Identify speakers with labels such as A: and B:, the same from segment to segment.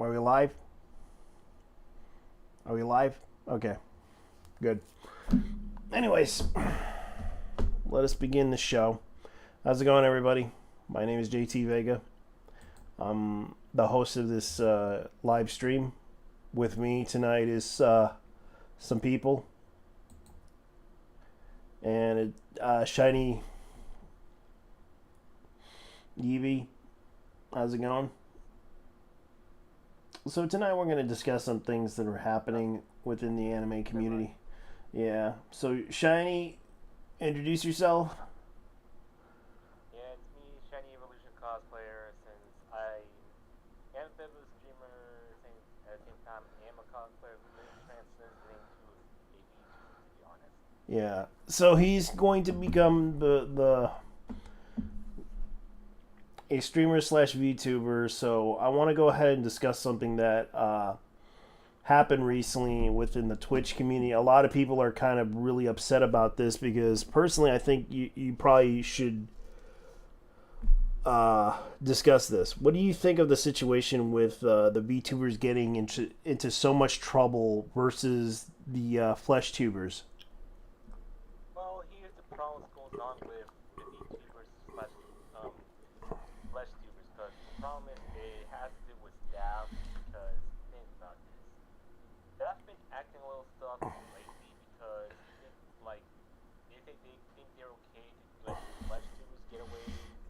A: Are we live? Are we live? Okay, good. Anyways, let us begin the show. How's it going, everybody? My name is JT Vega. I'm the host of this live stream. With me tonight is some people. And Shiny Yeevee. How's it going? So tonight we're going to discuss some things that are happening within the anime community. Yeah. So Shiny, introduce yourself.
B: Yeah, it's me, Shiny Evolution cosplayer. Since I am a bit of a streamer, at the same time, I am a cosplayer who is transitioning to a VTuber, to be honest.
A: Yeah. So he's going to become the a streamer slash VTuber. So I want to go ahead and discuss something that happened recently within the Twitch community. A lot of people are kind of really upset about this because personally, I think you probably should discuss this. What do you think of the situation with the VTubers getting into so much trouble versus the flesh tubers?
B: Well, here's the problem going on with the VTubers slash flesh tubers, because the problem is it has to do with staff. Because think about this, staff been acting a little stuck lately because like they think they're okay to let flesh tubers get away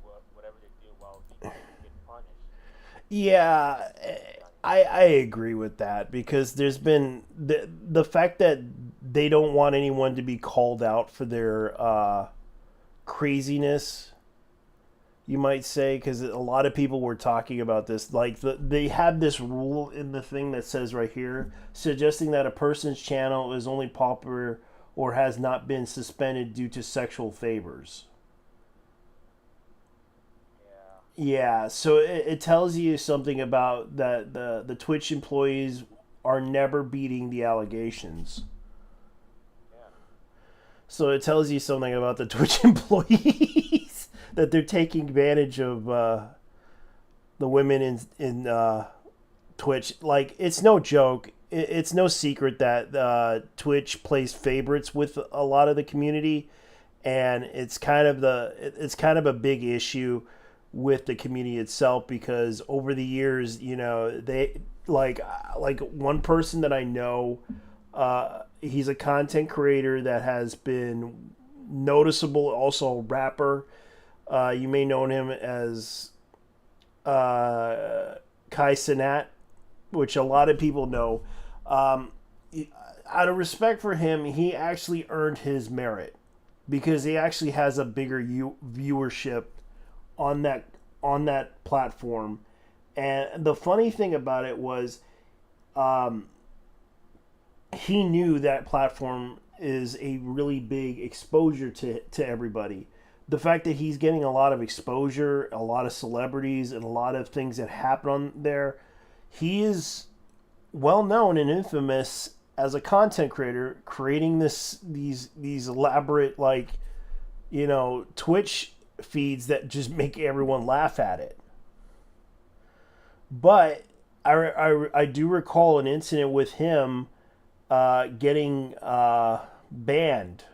B: with whatever they do while VTubers get punished.
A: Yeah, I agree with that because there's been the fact that they don't want anyone to be called out for their craziness, you might say, because a lot of people were talking about this. Like they have this rule in the thing that says right here, suggesting that a person's channel is only popular or has not been suspended due to sexual favors.
B: Yeah.
A: Yeah, so it tells you something about that the Twitch employees are never beating the allegations.
B: Yeah.
A: So it tells you something about the Twitch employees that they're taking advantage of the women in Twitch. Like it's no joke. It's no secret that Twitch plays favorites with a lot of the community, and it's kind of a big issue with the community itself because over the years, they like one person that I know, he's a content creator that has been noticeable, also a rapper. You may know him as Kai Sinat, which a lot of people know. Um, Out of respect for him, he actually earned his merit because he actually has a bigger viewership on that platform. And the funny thing about it was, um, he knew that platform is a really big exposure to everybody. The fact that he's getting a lot of exposure, a lot of celebrities, and a lot of things that happen on there, he is well known and infamous as a content creator, creating these elaborate Twitch feeds that just make everyone laugh at it. But I do recall an incident with him getting banned.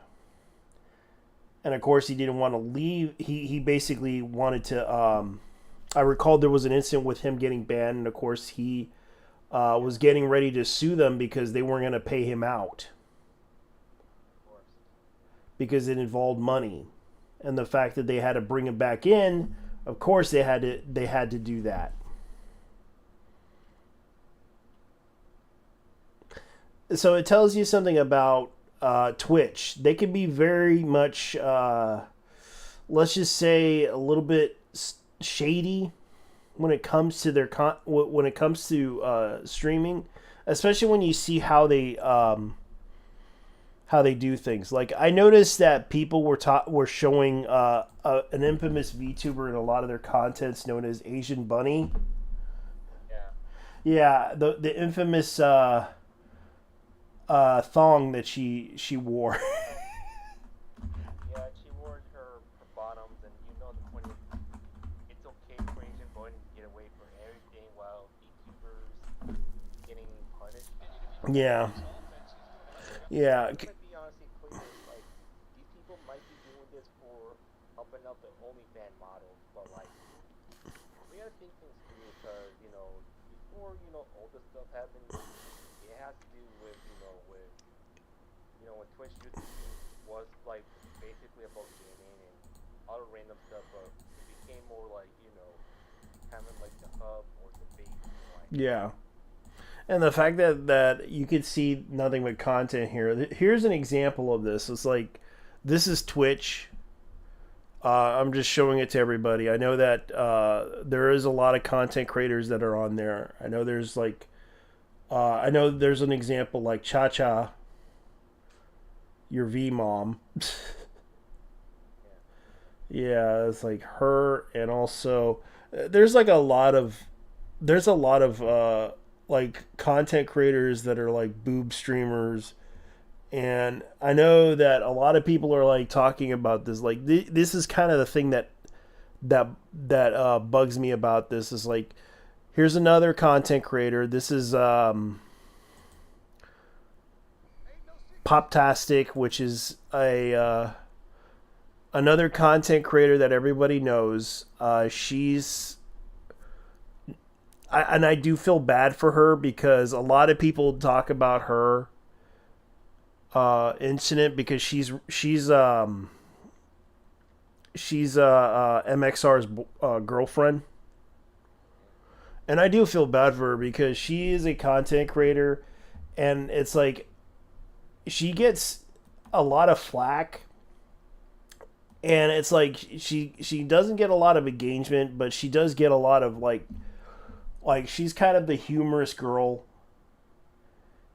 A: And of course, he didn't want to leave. He basically wanted to. I recalled there was an incident with him getting banned, and of course, he was getting ready to sue them because they weren't going to pay him out
B: Of course.
A: because it involved money, and the fact that they had to bring him back in. Of course, they had to do that. So it tells you something about Twitch. They can be very much, let's just say, a little bit shady when it comes to when it comes to streaming, especially when you see how they do things. Like I noticed that people were showing an infamous VTuber in a lot of their contents known as Asian Bunny.
B: Yeah.
A: Yeah, the infamous thong that she wore.
B: Yeah, she wore her bottoms, and the point is, it's okay for Asian boys to get away from everything, while VTubers
A: Yeah. Yeah.
B: I'm gonna be honestly clear. Like these people might be doing this for helping out the OnlyFan models, but like we gotta think things through because before all this stuff happened, it has to do with when Twitch used to was like basically about gaming and other random stuff, but it became more like kind of like the hub or the base for like
A: Yeah. And the fact that you could see nothing but content here. Here's an example of this. It's like this is Twitch. I'm just showing it to everybody. I know that there is a lot of content creators that are on there. I know there's like I know there's an example like Cha Cha, your V mom.
B: yeah.
A: Yeah, it's like her, and also there's like a lot of there's a lot of like content creators that are like boob streamers, and I know that a lot of people are like talking about this. Like this is kind of the thing that bugs me about this is like here's another content creator. This is Poptastic, which is a another content creator that everybody knows. She's and I do feel bad for her because a lot of people talk about her incident because she's MXR's girlfriend, and I do feel bad for her because she is a content creator, and it's like she gets a lot of flack, and it's like she doesn't get a lot of engagement, but she does get a lot of like she's kind of the humorous girl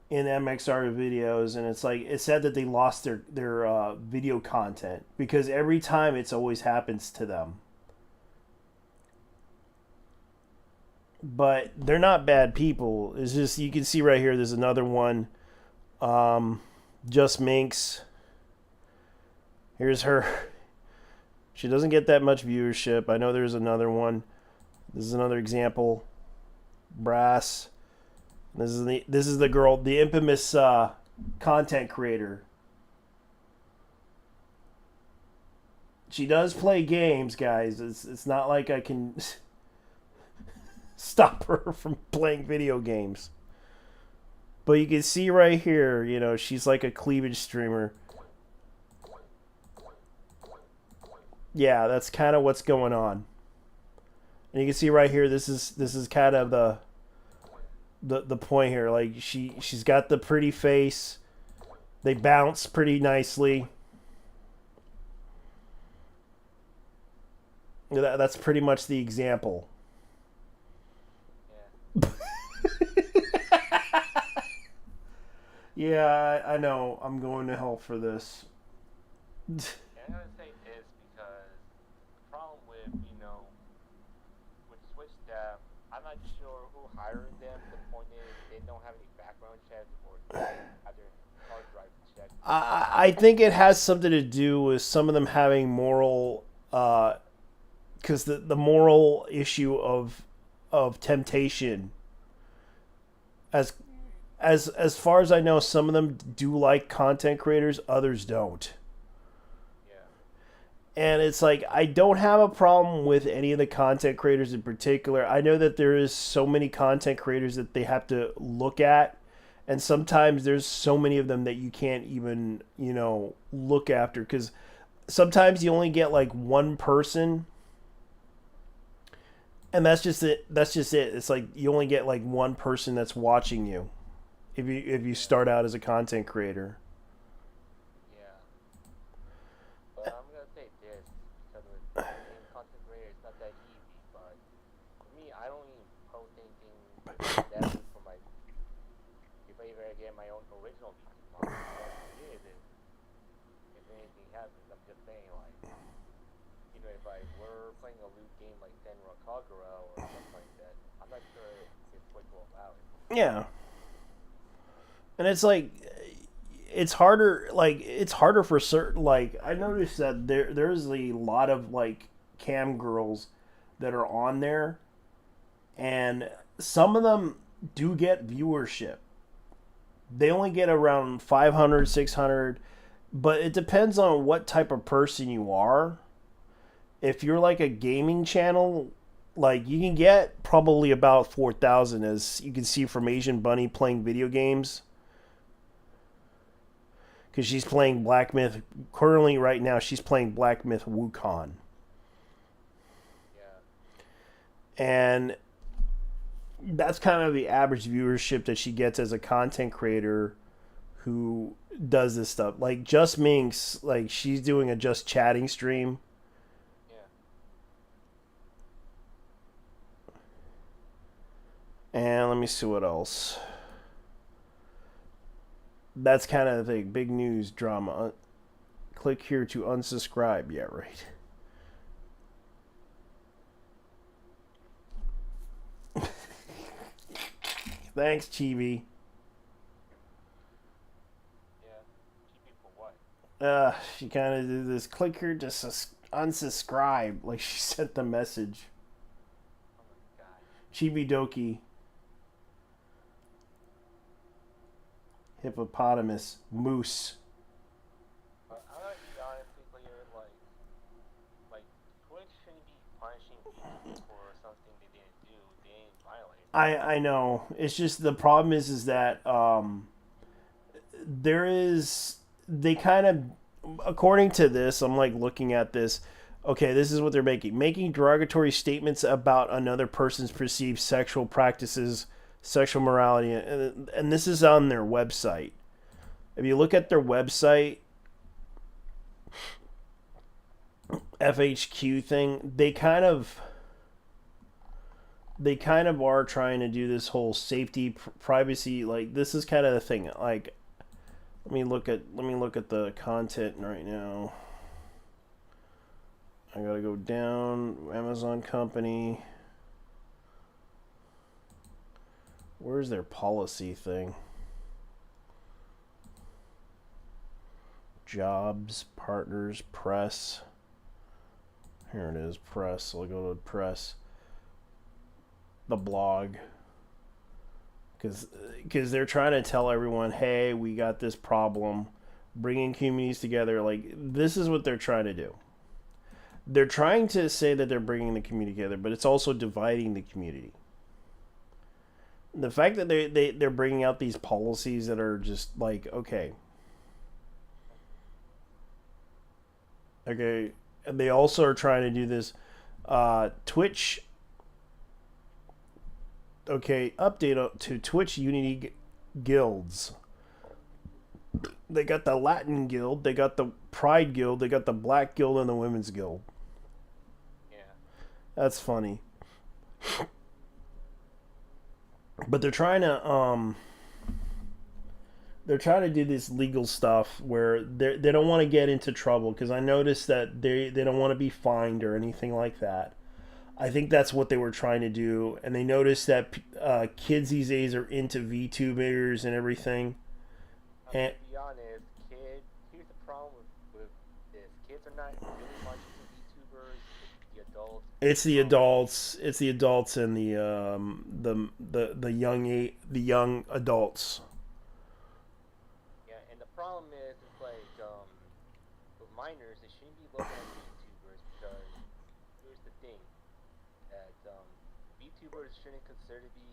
A: in MXR videos, and it's like it's said that they lost their video content because every time it's always happens to them. But they're not bad people. It's just you can see right here. There's another one. Just Minx. Here's her. She doesn't get that much viewership. I know there's another one. This is another example. Brass. This is the girl, the infamous content creator. She does play games, guys. It's not like I can stop her from playing video games. But you can see right here, she's like a cleavage streamer. Yeah, that's kind of what's going on. And you can see right here, this is kind of the point here. Like she's got the pretty face. They bounce pretty nicely. That's pretty much the example.
B: Yeah.
A: Yeah, I know. I'm going to hell for this.
B: And I'm gonna say this because the problem with Switch staff, I'm not sure who hired them. The point is they don't have any background checks or have their hard drive checked.
A: I think it has something to do with some of them having moral, because the moral issue of temptation. As as far as I know, some of them do like content creators, others don't.
B: Yeah.
A: And it's like I don't have a problem with any of the content creators in particular. I know that there is so many content creators that they have to look at, and sometimes there's so many of them that you can't even, look after because sometimes you only get like one person, and that's just it. That's just it. It's like you only get like one person that's watching you if you
B: Yeah.
A: start out as a content creator.
B: Yeah. But I'm gonna say this because with being content creator, it's not that easy. But for me, I don't even post anything that for my. If I ever get my own original YouTube content, what it is if anything happens, I'm just saying like, if I were playing a loot game like Senra Kagura or something like that, I'm not sure if Twitch will allow it.
A: Yeah, and it's like it's harder for certain. Like I noticed that there's a lot of like cam girls that are on there, and some of them do get viewership, They only get around 500, 600, but it depends on what type of person you are. If you're like a gaming channel, like you can get probably about 4,000, as you can see from Asian Bunny playing video games, because she's playing Black Myth currently right now. She's playing Black Myth Wukong,
B: Yeah.
A: and that's kind of the average viewership that she gets as a content creator who does this stuff. Like Just Minx, like she's doing a just chatting stream.
B: Yeah.
A: And let me see what else. That's kind of the thing. Big news drama. Click here to unsubscribe. Yeah, right. Thanks, Chibi.
B: Yeah. GP for what?
A: She kind of did this. Click here to unsubscribe. Like she sent the message.
B: Oh my god.
A: Chibi Doki. Hippopotamus. Moose.
B: I'm gonna be honestly clear, like Twitch shouldn't be punishing people for something they didn't do. They didn't violate.
A: I know. It's just the problem is that there is they kind of, according to this, I'm like looking at this. Okay, this is what they're making derogatory statements about another person's perceived sexual practices, sexual morality, and this is on their website. If you look at their website, FHQ thing, they kind of are trying to do this whole safety privacy, like this is kind of the thing. Like let me look at the content right now. I gotta go down. Amazon company. Where's their policy thing? Jobs, partners, press. Here it is, press. I'll go to press. The blog. Because they're trying to tell everyone, hey, we got this problem. Bringing communities together. Like, this is what they're trying to do. They're trying to say that they're bringing the community together, but it's also dividing the community. The fact that they're bringing out these policies that are just like, okay, and they also are trying to do this Twitch, okay, update to Twitch Unity guilds. They got the Latin guild, they got the Pride guild, they got the Black guild, and the Women's guild.
B: Yeah.
A: That's funny. But they're trying to do this legal stuff where they don't want to get into trouble, because I noticed that they don't want to be fined or anything like that. I think that's what they were trying to do, and they noticed that kids these days are into VTubers and everything. And
B: To be honest, here's the problem with this. Kids are not really much into VTubers. It's the adults.
A: it's the adults, and the young adults.
B: Yeah, and the problem is, it's like with minors, they shouldn't be looking at VTubers because here's the thing that VTubers shouldn't consider to be,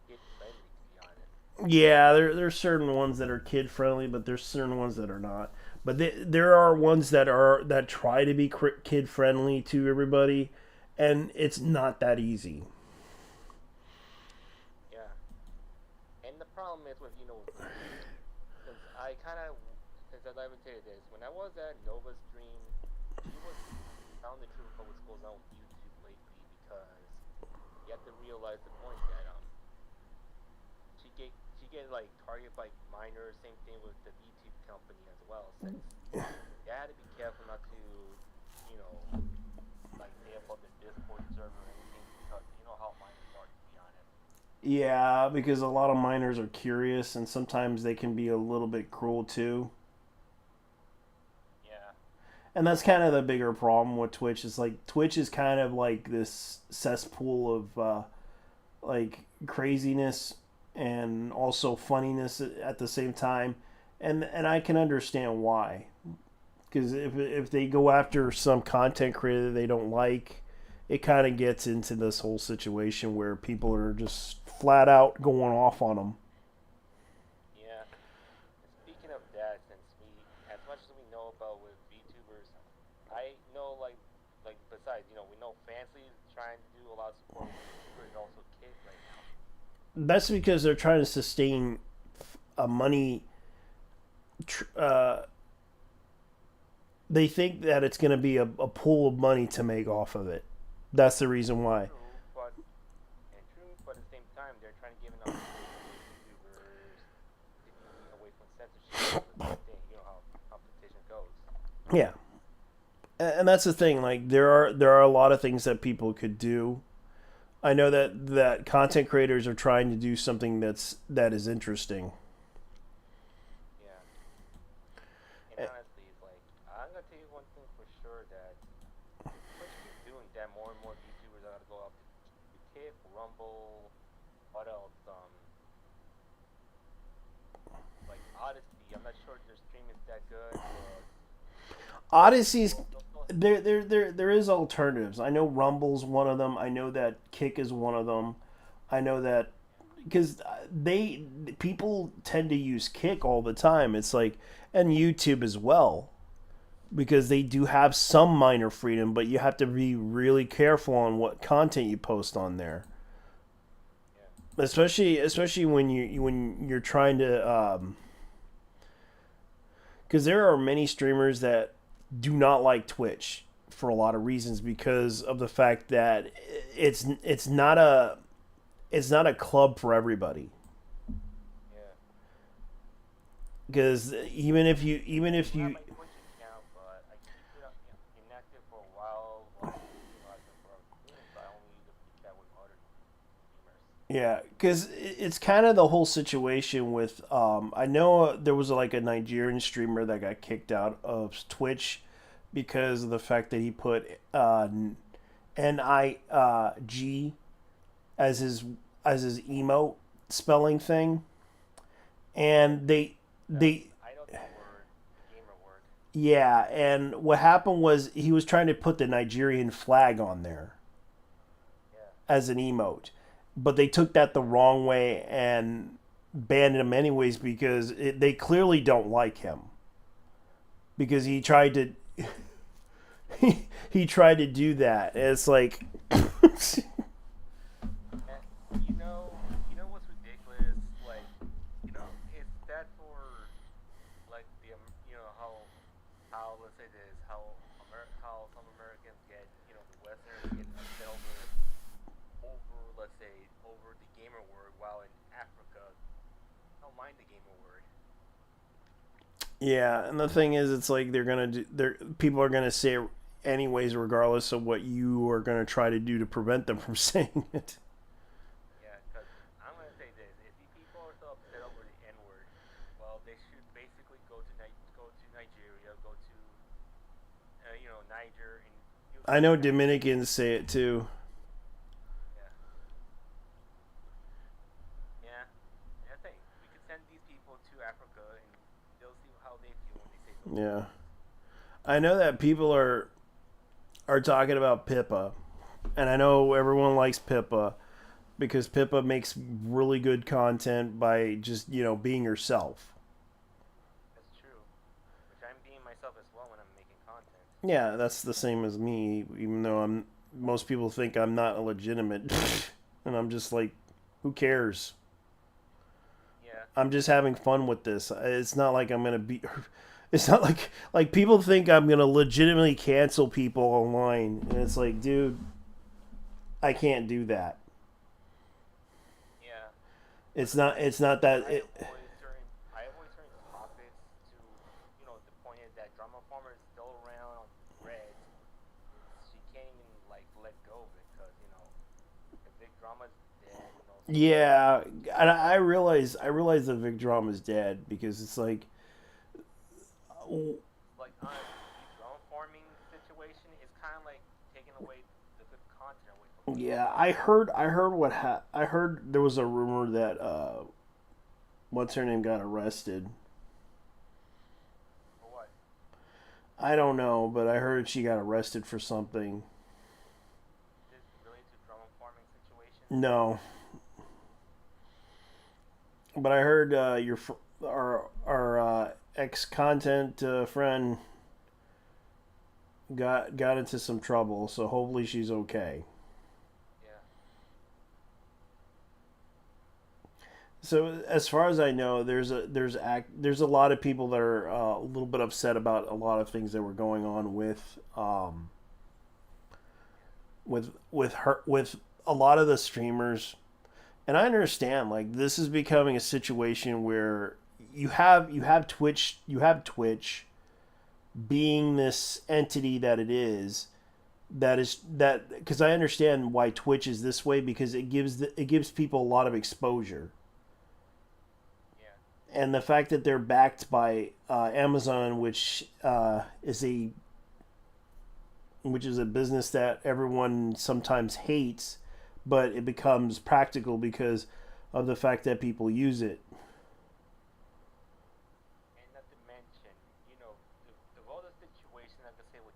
B: kid friendly. To be honest.
A: Yeah, there's certain ones that are kid friendly, but there's certain ones that are not. But there are ones that try to be kid friendly to everybody, and it's not that easy.
B: Yeah, and the problem is with because I kind of, because I would tell you this, when I was at Nova's stream, she was telling the truth about what's going on with YouTube lately, because you have to realize the point that she get like targeted by minors. Same thing with the YouTube company as well. Since you had to be careful not to, like stay up on the Discord server or anything, because you know how minors are. To be honest.
A: Yeah, because a lot of minors are curious, and sometimes they can be a little bit cruel too.
B: Yeah.
A: And that's kind of the bigger problem with Twitch. Is like Twitch is kind of like this cesspool of like craziness, and also funniness at the same time, and I can understand why. Because if they go after some content creator they don't like, it kind of gets into this whole situation where people are just flat out going off on them.
B: Yeah. And speaking of that, since we, as much as we know about with VTubers, I know besides, we know Fancy is trying to do a lot of support with VTubers and also Kid right now.
A: That's because they're trying to sustain a money. Tr- uh, they think that it's going to be a pool of money to make off of it. That's the reason why.
B: True, but at the same time, they're trying to give an opportunity to VTubers to be away from censorship and all this kind of thing. You know how competition goes.
A: Yeah, and that's the thing. Like there are a lot of things that people could do. I know that content creators are trying to do something that is interesting.
B: Yeah. And honestly, it's like I'm gonna tell you one thing for sure that if Twitch keeps doing that, more and more VTubers are gonna go up to Kick, Rumble, what else? Like Odyssey. I'm not sure if their stream is that good, but
A: Odyssey's
B: they'll still
A: there is alternatives. I know Rumble's one of them. I know that Kick is one of them. I know that because they people tend to use Kick all the time. It's like and YouTube as well because they do have some minor freedom, but you have to be really careful on what content you post on there.
B: yeah.
A: Especially when you're trying to because there are many streamers that do not like Twitch for a lot of reasons because of the fact that it's not a club for everybody.
B: Yeah.
A: Because even
B: I
A: if
B: do have
A: you
B: my Twitch account, but I keep it inactive for a while I utilize it for other things. I only use it to chat with other streamers.
A: yeah, because it's kind of the whole situation with I know there was like a Nigerian streamer that got kicked out of Twitch because of the fact that he put NIG as his emote spelling thing, and they
B: I know the word, the gamer word.
A: yeah, and what happened was he was trying to put the Nigerian flag on there
B: Yeah.
A: as an emote, but they took that the wrong way and banned him anyways because they clearly don't like him because he tried to he tried to do that. And it's like
B: And what's ridiculous? Like, is that for like how let's say this how some Americans get the Westerners get upset over let's say over the gamer word, while in Africa don't mind the gamer word.
A: yeah, and the thing is, it's like they're people are gonna say it anyways, regardless of what you are gonna try to do to prevent them from saying it.
B: Yeah, because I'm gonna say this: if the people are so upset over the N word, well, they should basically go to Nigeria, go to Niger, and you'll
A: I
B: see
A: know
B: exactly the same.
A: Dominicans say it too.
B: Yeah, yeah. And I think we could send these people to Africa, and they'll see how they feel when they say those
A: Yeah,
B: words.
A: I know that people are talking about Pippa, and I know everyone likes Pippa because Pippa makes really good content by just being herself.
B: That's true. Which I'm being myself as well when I'm making content.
A: Yeah, that's the same as me. Even though most people think I'm not legitimate, and I'm just like, who cares?
B: Yeah,
A: I'm just having fun with this. It's not like I'm gonna be. It's not like people think I'm gonna legitimately cancel people online, and it's like, dude, I can't do that.
B: yeah. But
A: It's
B: the
A: not.
B: thing
A: It's
B: is,
A: not that. It,
B: I avoid certain topics to, the point is that drama farmer is still around on threads. She can't even like let go of it because the big drama's dead and also
A: yeah, and
B: uh
A: I realize the Vic drama is dead because it's like,
B: like honestly, the drama farming situation is kind of like taking away the good content away from people.
A: Yeah, I heard there was a rumor that what's her name got arrested.
B: For what?
A: I don't know, but I heard she got arrested for something.
B: Is this related to drama farming situation?
A: No, but I heard our ex content friend got into some trouble, so hopefully she's okay.
B: Yeah.
A: So as far as I know, there's a lot of people that are a little bit upset about a lot of things that were going on with her with a lot of the streamers, and I understand like this is becoming a situation where you have Twitch being this entity that because I understand why Twitch is this way because it gives people a lot of exposure,
B: Yeah.
A: and the fact that they're backed by Amazon, which is a business that everyone sometimes hates, but it becomes practical because of the fact that people use it.
B: And not to mention, the all the situation, like I say, with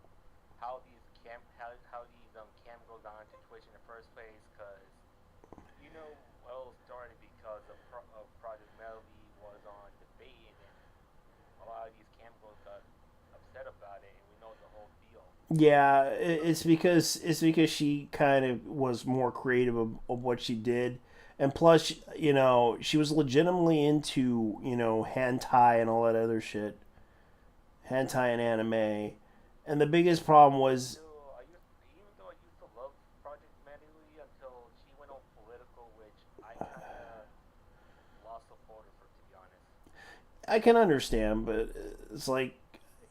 B: how these cam goes on to Twitch in the first place, because well, it started because of Project Melody was on debate, and then a lot of these cam girls got upset about it, and we know the whole deal.
A: Yeah, it's because she kind of was more creative of what she did, and plus, she was legitimately into hentai and all that other shit, hentai and anime, and the biggest problem was
B: Even though I used to love Project Melody until she went on political, which I kind of lost support for, to be honest.
A: I can understand, but it's like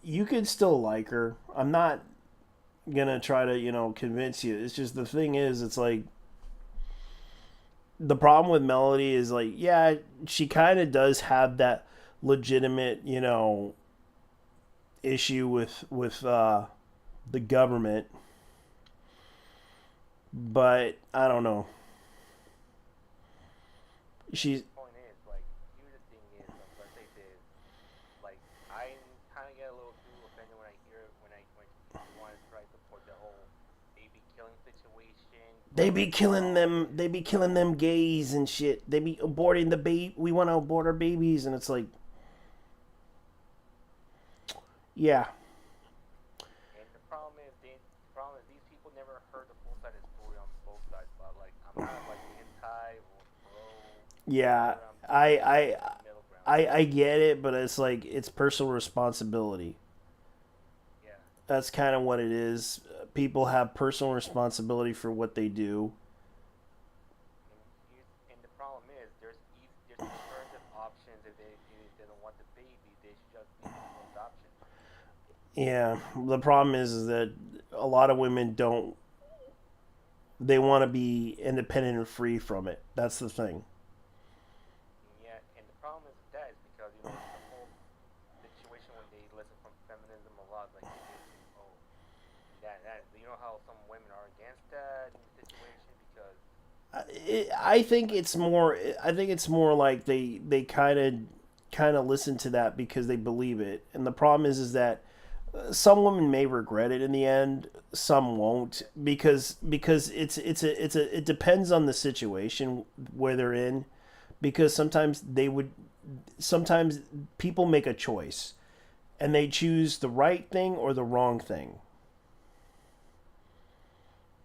A: you could still like her. I'm not gonna try to convince you. It's just the thing is, it's like the problem with Melody is like, yeah, she kind of does have that legitimate, issue with the government, but I don't know.
B: And
A: She's
B: the point is, like, here's the thing is, let's say this, like, I kind of get a little too offended when I hear when people want to try to support the whole baby killing situation,
A: they
B: but
A: be killing them. They be killing them gays and shit. They be aborting the baby. We want to abort our babies, and it's like, yeah,
B: and the problem is these people never heard the full side of the story on both sides. But like, I'm not like anti or pro
A: yeah.
B: whatever. I'm just
A: I
B: trying to
A: I
B: find the middle ground.
A: I get it, but it's like it's personal responsibility.
B: Yeah.
A: That's kind of what it is. People have personal responsibility for what they do.
B: And the problem is there's alternative options. If they don't want the baby, they should just leave it to adoption.
A: Yeah, the problem is that a lot of women don't. They want to be independent and free from it. That's the thing.
B: And yeah, and the problem is with that is because the whole situation when they listen from feminism a lot, like this, oh, that how some women are against that in the situation because
A: I think it's more. I think it's more like they kind of listen to that because they believe it, and the problem is that some women may regret it in the end. Some won't because it depends on the situation where they're in. Because sometimes people make a choice and they choose the right thing or the wrong thing.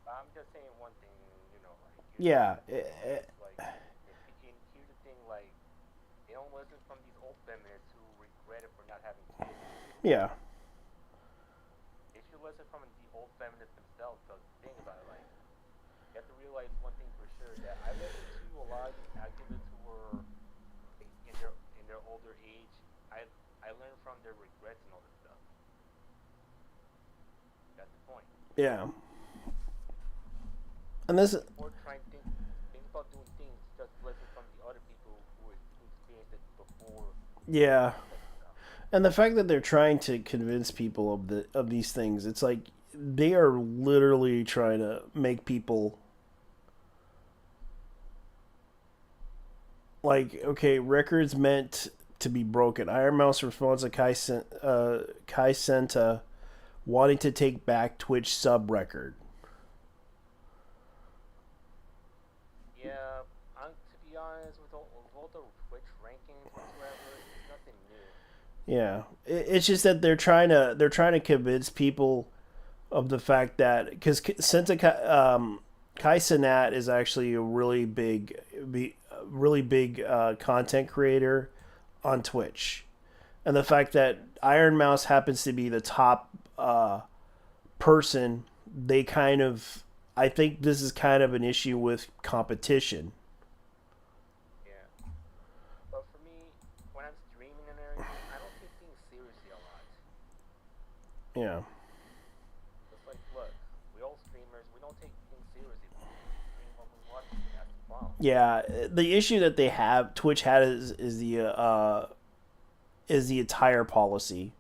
B: I'm just saying one thing, like
A: Yeah,
B: like and here's the thing, like they don't listen from these old feminists who regret it for not having kids.
A: yeah,
B: They should listen from the old feminists themselves. Because think about it, like you have to realize one thing for sure that I listen to a lot of these activists who were like, in their older age. I learned from their regrets and all this stuff. That's the point.
A: yeah. And this,
B: Before trying to think about doing things, just listen from the other people who experienced it before
A: yeah,
B: that stuff.
A: and the fact that they're trying to convince people of these things, it's like they are literally trying to make people like, okay, records meant to be broken. Iron Mouse responds to Kai Senta wanting to take back Twitch sub record.
B: Yeah, to be honest, with all the Twitch rankings whatsoever, it's nothing new.
A: Yeah, it's just that they're trying to convince people of the fact that because Kai Cenat is actually a really big content creator on Twitch, and the fact that Iron Mouse happens to be the top person, they kind of I think this is kind of an issue with competition.
B: Yeah. But for me, when I'm streaming and everything, I don't take things seriously a lot.
A: Yeah.
B: It's like, look, we all streamers, we don't take things seriously. We stream what we watch, and that's the problem.
A: Yeah, the issue that they have Twitch had is the attire policy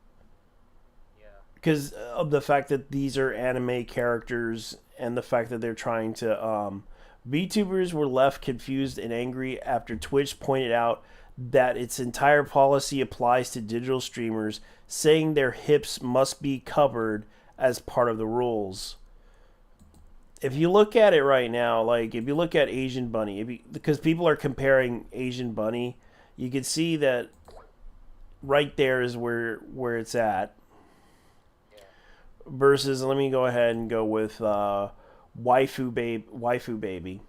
B: Yeah.
A: because of the fact that these are anime characters and the fact that they're trying to VTubers were left confused and angry after Twitch pointed out that its entire policy applies to digital streamers, saying their hips must be covered as part of the rules. If you look at it right now, like if you look at Asian Bunny, because people are comparing Asian Bunny, you can see that right there is where it's at.
B: Yeah.
A: Versus, let me go ahead and go with Waifu Baby.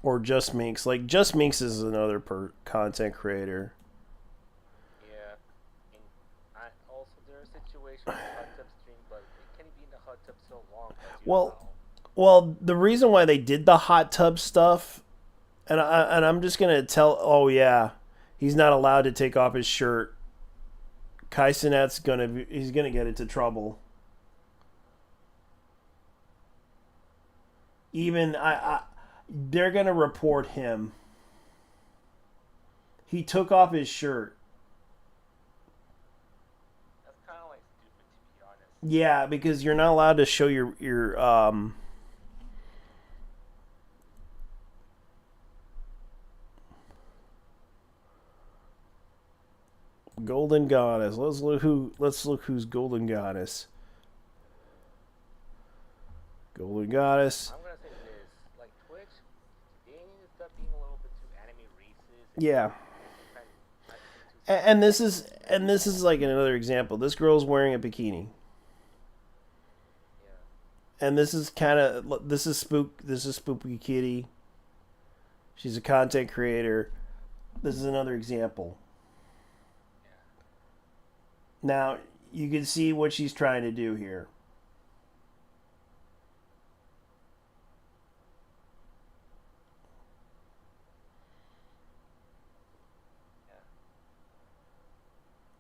A: Or Just Minx. Like, Just Minx is another content creator.
B: Yeah. And also, there are situations with hot tub stream, but it can be in the hot tub so long.
A: Well, well, the reason why they did the hot tub stuff, and I'm just gonna tell. Oh yeah, he's not allowed to take off his shirt. Kai Cenat's he's gonna get into trouble. Even they're gonna report him. He took off his shirt.
B: That's kind of like stupid, to be honest.
A: Yeah, because you're not allowed to show your Golden Goddess. Let's look who's Golden Goddess. Golden Goddess.
B: I'm gonna say this, like Twitch, they need to stop being a little bit too anime racist.
A: Yeah.
B: And not too
A: And this is like another example. This girl's wearing a bikini.
B: yeah.
A: And this is Spooky Kitty. She's a content creator. This is another example. Now, you can see what she's trying to do here.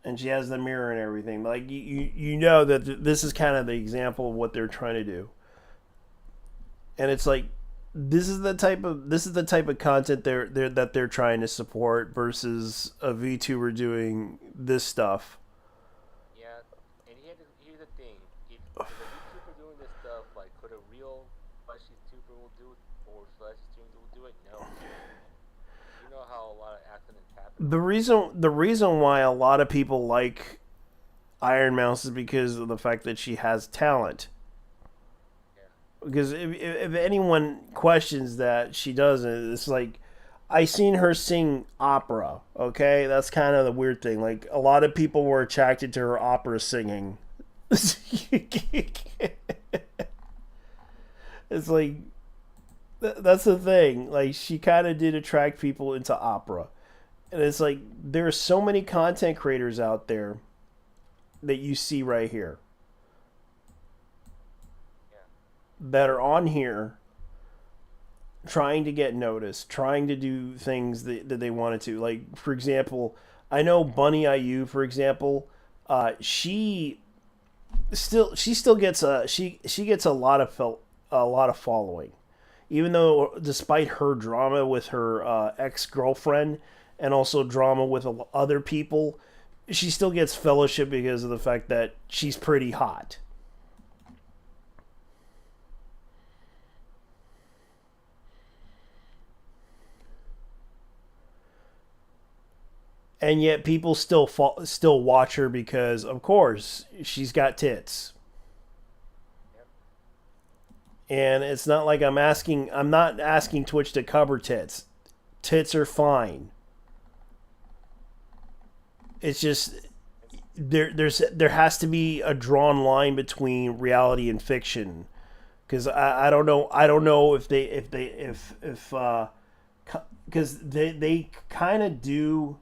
A: And she has the mirror and everything. Like you know that this is kind of the example of what they're trying to do. And it's like this is the type of content they're trying to support versus a VTuber doing this stuff.
B: Yeah, and here's the thing: if a YouTuber doing this stuff, like, could a real fleshy YouTuber will do it, or fleshy streamer will do it? No. You know how a lot of accidents happen.
A: The reason why a lot of people like Iron Mouse is because of the fact that she has talent. Because if anyone questions that she doesn't, it's like I seen her sing opera. Okay, that's kind of the weird thing. Like a lot of people were attracted to her opera singing. It's like that's the thing. Like she kind of did attract people into opera, and it's like there are so many content creators out there that you see right here that are on here trying to get noticed, trying to do things that they wanted to. Like, for example, I know Bunny IU, for example, she still gets she gets a lot of following, even though despite her drama with her ex-girlfriend and also drama with other people, she still gets fellowship because of the fact that she's pretty hot. And yet people still watch her because, of course, she's got tits.
B: Yep.
A: And it's not like I'm not asking Twitch to cover tits. Tits are fine. It's just there has to be a drawn line between reality and fiction, because I don't know if because they kind of do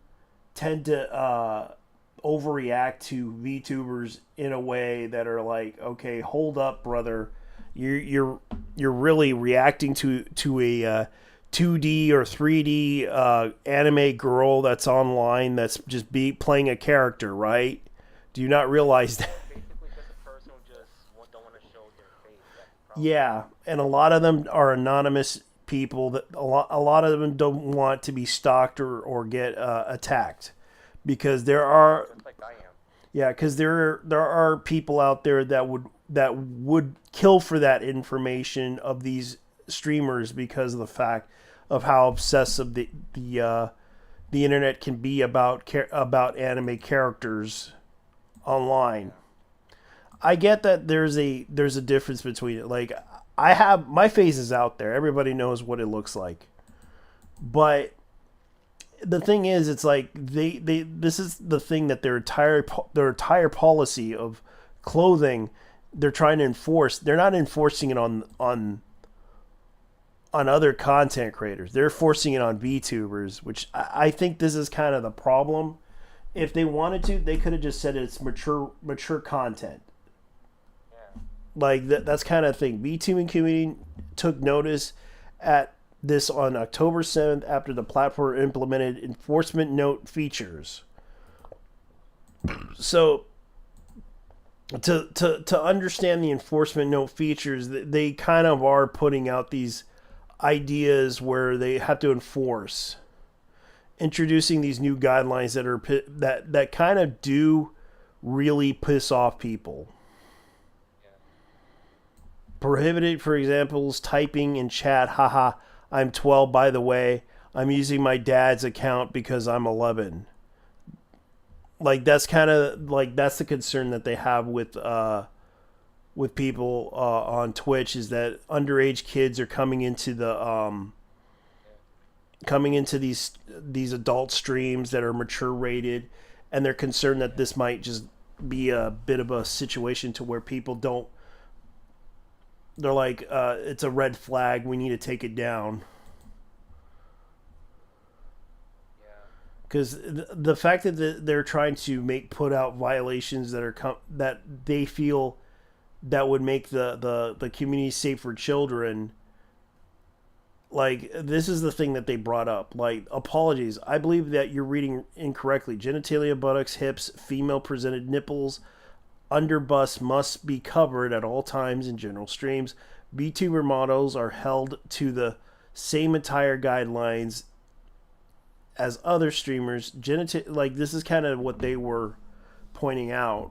A: tend to overreact to VTubers in a way that are like, okay, hold up, brother, you're really reacting to a 2D or 3D anime girl that's online that's just playing a character, right? Do you not realize that?
B: Basically, just a person who just don't want to show their face. That's the problem.
A: Yeah, and a lot of them are anonymous people that a lot of them don't want to be stalked or get attacked, because there are
B: Just like I am.
A: yeah, because there are people out there that would kill for that information of these streamers because of the fact of how obsessive the internet can be about anime characters online. I get that there's a difference between it. Like, I have my face is out there. Everybody knows what it looks like. But the thing is, it's like they this is the thing that their entire policy of clothing they're trying to enforce. They're not enforcing it on other content creators. They're forcing it on VTubers, which I think this is kind of the problem. If they wanted to, they could have just said it's mature content.
B: Yeah.
A: Like that's kind of thing. VTubing community took notice at this on October 7th after the platform implemented enforcement note features. So to understand the enforcement note features, they kind of are putting out these ideas where they have to enforce, introducing these new guidelines that kind of do really piss off people.
B: Yeah.
A: Prohibited, for example, is typing in chat, haha, I'm 12 by the way, I'm using my dad's account because I'm 11. Like that's kind of like that's the concern that they have with people on Twitch, is that underage kids are coming into these adult streams that are mature rated, and they're concerned that this might just be a bit of a situation to where people don't. They're like, it's a red flag. We need to take it down. Because the fact that they're trying to put out violations that that they feel that would make the community safe for children. Like, this is the thing that they brought up. Like, apologies, I believe that you're reading incorrectly. Genitalia, buttocks, hips, female presented nipples, underbust must be covered at all times in general streams. VTuber models are held to the same entire guidelines as other streamers. Like, this is kind of what they were pointing out,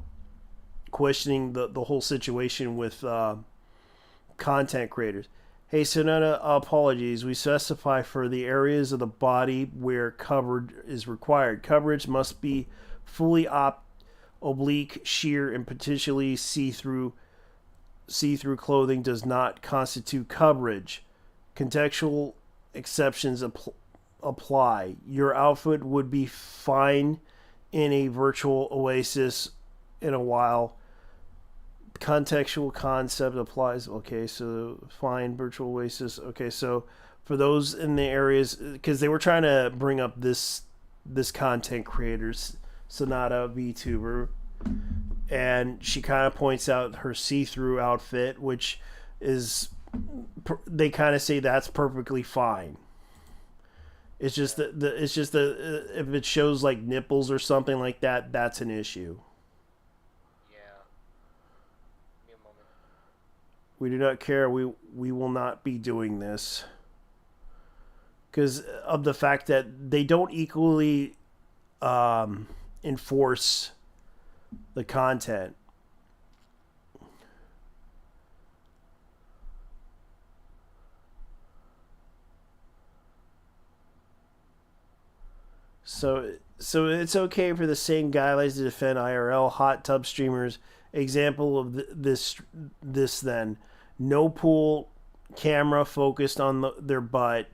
A: questioning the whole situation with content creators. Hey, Sonata, apologies. We specify for the areas of the body where coverage is required. Coverage must be fully oblique, sheer, and potentially see-through. See-through clothing does not constitute coverage. Contextual exceptions apply. Your outfit would be fine in a virtual oasis in a while. Contextual concept applies. Okay, so fine, virtual oasis. Okay, so for those in the areas, because they were trying to bring up this content creators, Sonata VTuber, and she kind of points out her see-through outfit, which is, they kind of say that's perfectly fine. It's just if it shows like nipples or something like that, that's an issue. We do not care. We will not be doing this because of the fact that they don't equally enforce the content. So it's okay for the same guidelines to defend IRL hot tub streamers. Example of this then, no pool camera focused on their butt.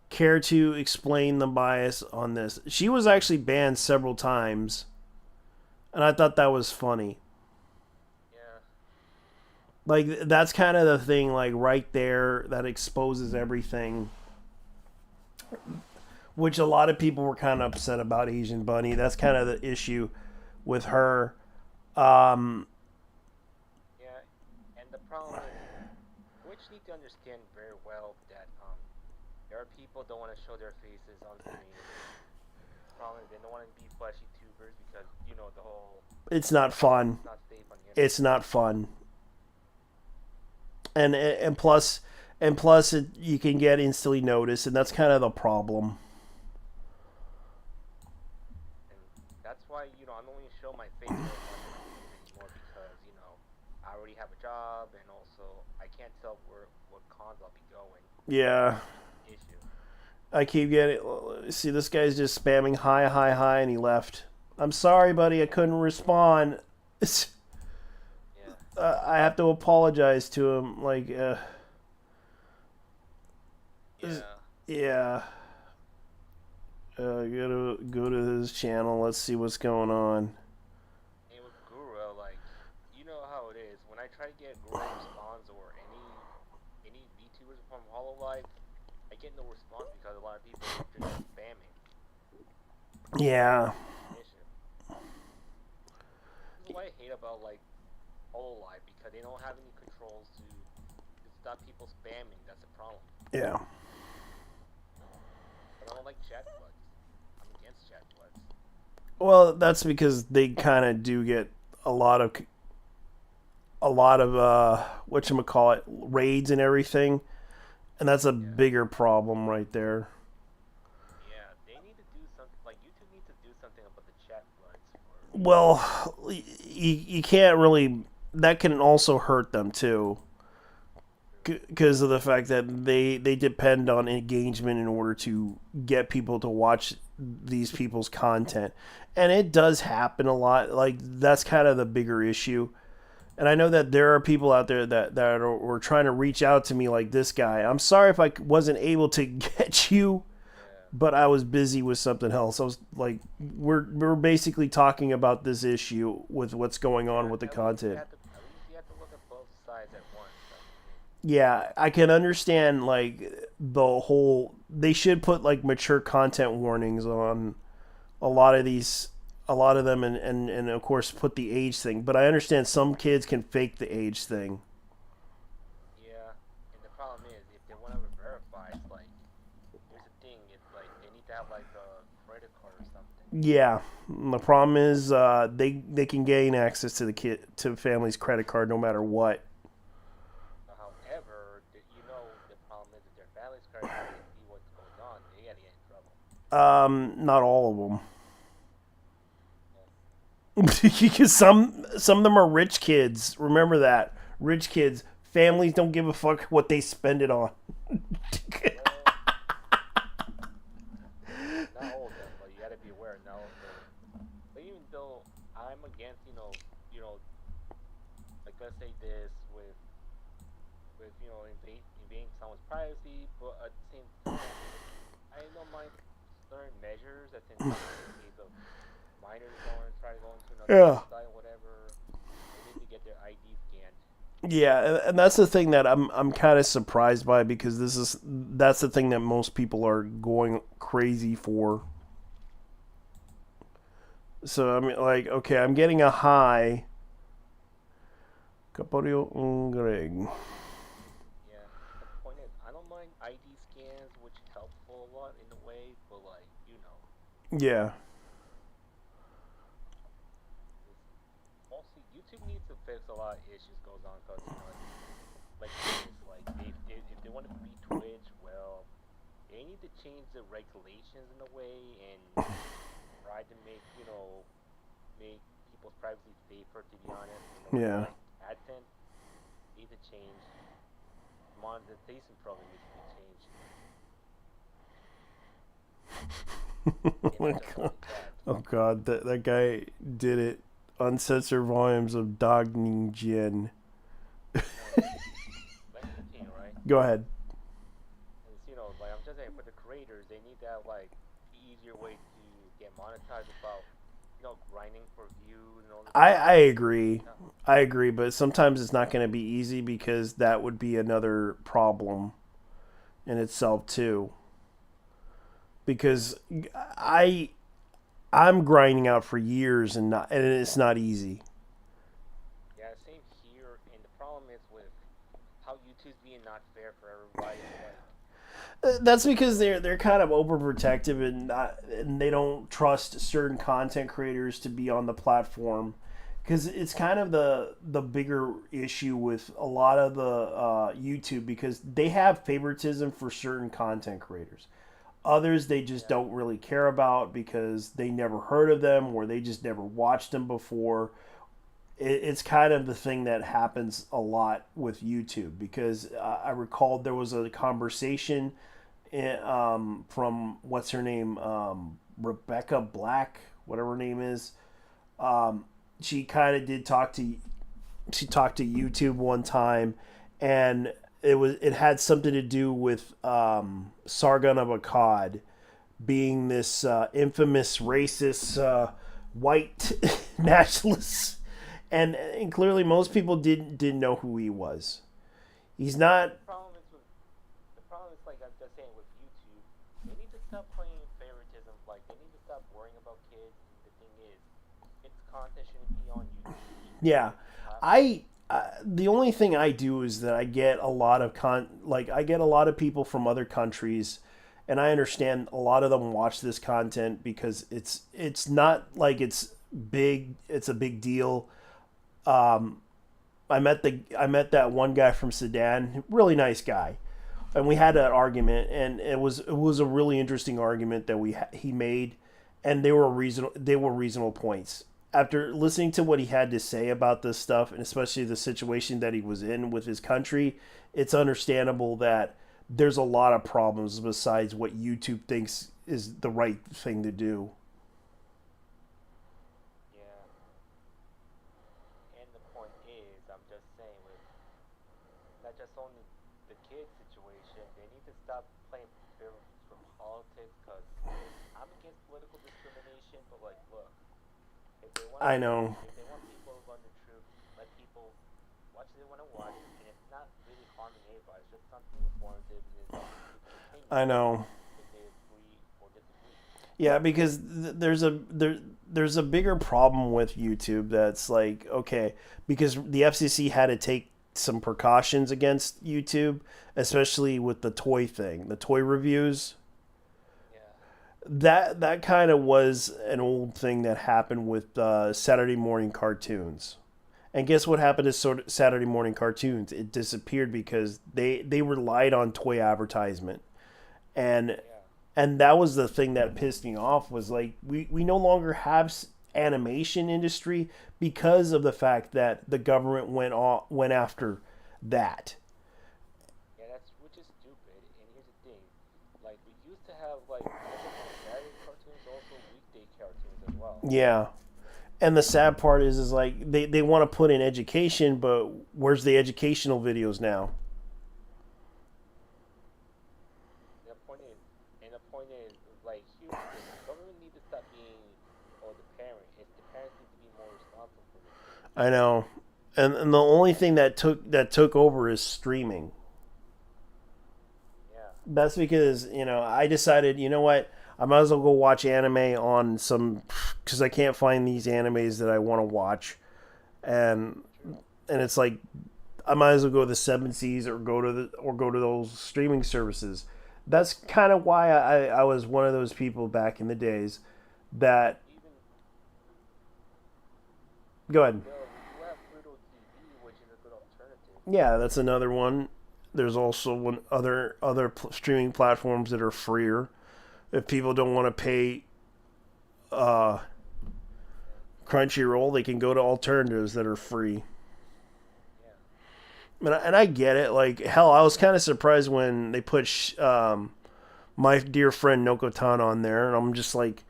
A: Care to explain the bias on this? She was actually banned several times, and I thought that was funny.
B: Yeah.
A: Like that's kind of the thing, like right there, that exposes everything. Which a lot of people were kind of upset about Asian Bunny. That's kind of the issue with her. Um,
B: Yeah. And the problem is, which need to understand very well that there are people don't want to show their faces on screen. The problem is they don't want to be fleshy tubers because the whole
A: it's not fun.
B: it's not safe on the internet.
A: It's not fun. And plus you can get instantly noticed, and that's kind of the problem.
B: And that's why I don't really show my face very much on YouTube anymore because I already have a job and also I can't tell what cons I'll be going.
A: Yeah.
B: Issue.
A: I keep getting. See, this guy's just spamming hi, hi, hi, and he left. I'm sorry, buddy. I couldn't respond.
B: Yeah.
A: I have to apologize to him. Like,
B: Yeah.
A: yeah. Gotta go to his channel. Let's see what's going on.
B: And with Gura, like, you know how it is. When I try to get Gura response or any VTubers from Hololive, I get no response because a lot of people are just spamming.
A: Yeah.
B: Issue. This is what I hate about like Hololive because they don't have any controls to stop people spamming. That's the problem.
A: Yeah.
B: But I don't like chat floods. I'm against chat floods.
A: Well, that's because they kind of do get a lot of whatchamacallit, raids and everything, and that's a bigger problem right there.
B: Yeah, they need to do something. Like YouTube needs to do something about the chat floods.
A: Well, you can't really. That can also hurt them too, because of the fact that they depend on engagement in order to get people to watch these people's content, and it does happen a lot. Like that's kind of the bigger issue. And I know that there are people out there that were trying to reach out to me, like this guy. I'm sorry if I wasn't able to get you, but I was busy with something else. I was like, we're basically talking about this issue with what's going on with the content.
B: At least you have to look at both sides at once.
A: Yeah, I can understand like the whole. They should put like mature content warnings on a lot of them, and of course put the age thing. But I understand some kids can fake the age thing.
B: Yeah, and the problem is if they want to verify, it's like here's the thing: it's like they need to have like a credit card or something.
A: Yeah, the problem is they can gain access to the family's credit card no matter what.
B: However, the problem is if their family's credit card can see what's going on, they gotta get in trouble.
A: Not all of them. Because some of them are rich kids. Remember that. Rich kids. Families don't give a fuck what they spend it on.
B: Not all of them, but you gotta be aware. Not all of them. But even though I'm against, like let's say this with invading someone's privacy, but at the same time, I don't mind certain measures. That in case of minors going to try to go into another website, whatever, they need to get their ID scanned.
A: Yeah, and that's the thing that I'm kind of surprised by, because that's the thing that most people are going crazy for. So I mean, like, okay, I'm getting a hi. Caporio Greg.
B: Yeah, the point is, I don't mind ID scans, which is helpful a lot in a way, but like,
A: Yeah.
B: mostly YouTube needs to fix a lot of issues goes on, because if they want to be Twitch, well, they need to change the regulations in a way and try to make people's privacy safer, to be honest.
A: Yeah.
B: AdSense need to change. Monetization program needs to be changed.
A: Oh
B: And
A: my
B: not just
A: god.
B: only that.
A: Oh god, that guy did it. Uncensored volumes of Dog Jin.
B: No, let's continue, right?
A: Go ahead.
B: And it's, like I'm just saying, for the creators, they need to have like easier way to get monetized about, grinding for views and all this
A: I
B: stuff.
A: I agree.
B: Yeah,
A: I agree, but sometimes it's not going to be easy because that would be another problem in itself too. Because I I'm grinding out for years and it's not easy.
B: yeah, same here. And the problem is with how YouTube's being not fair for everybody. Like,
A: That's because they're kind of overprotective and they don't trust certain content creators to be on the platform because it's kind of the bigger issue with a lot of the YouTube because they have favoritism for certain content creators. Others they just
B: yeah,
A: don't really care about because they never heard of them or they just never watched them before. It's kind of the thing that happens a lot with YouTube because I recalled there was a conversation from what's her name, Rebecca Black, whatever her name is. Um, she kind of did talk to she talked to YouTube one time, and it had something to do with Sargon of Akkad being this infamous racist white nationalist, and clearly most people didn't know who he was. He's not.
B: the problem is like I'm just saying with YouTube, they need to stop playing favoritism. Like they need to stop worrying about kids. And the thing is, kids' content shouldn't be on YouTube.
A: Yeah,
B: Platform.
A: I the only thing I do is that I get a lot of I get a lot of people from other countries, and I understand a lot of them watch this content because it's not like it's a big deal. Um, I met that one guy from Sudan, really nice guy, and we had an argument, and it was a really interesting argument that he made, and they were reasonable points. After listening to what he had to say about this stuff, and especially the situation that he was in with his country, it's understandable that there's a lot of problems besides what YouTube thinks is the right thing to do.
B: Yeah, and the point is, I'm just saying with not just only the kids situation, they need to stop playing favorites for politics. Cause I'm against political discrimination, but like, look, if they want to
A: I know,
B: if they want people to learn the truth, let people watch what they want to watch, and it's not really harming anybody. It's just something informative, and it's up to people's
A: I
B: opinion
A: know.
B: if they agree or disagree.
A: Yeah, because there's a bigger problem with YouTube that's like okay, because the FCC had to take some precautions against YouTube, especially with the toy thing, the toy reviews.
B: Yeah,
A: That kind of was an old thing that happened with Saturday morning cartoons. And guess what happened to Saturday morning cartoons? It disappeared because they relied on toy advertisement, and
B: yeah,
A: and that was the thing that pissed me off was like we no longer have animation industry because of the fact that the government went after that.
B: yeah. That's which is stupid. And here's the thing, like we used to have like not just only Saturday cartoons, also weekday cartoons as well.
A: Yeah. And the sad part is like they want to put in education, but where's the educational videos now?
B: And the point is, like, here's the thing: the government needs to stop being, or the parent. It's the parents need to be more responsible for this thing.
A: I know. And the only thing that took over is streaming.
B: Yeah,
A: That's because, I decided, you know what? I might as well go watch anime on some cuz I can't find these animes that I want to watch. And
B: true.
A: and it's like I might as well go to the Seven Seas or go to those streaming services. That's kind of why I was one of those people back in the days that
B: Even
A: go ahead.
B: still, we do have Pluto TV, which is a good alternative.
A: Yeah, that's another one. There's also streaming platforms that are freer if people don't want to pay uh,
B: Yeah,
A: Crunchyroll, they can go to alternatives that are free.
B: Yeah.
A: And I get it. Like, hell, I was kind of surprised when they put my dear friend Nokotan on there, and I'm just like,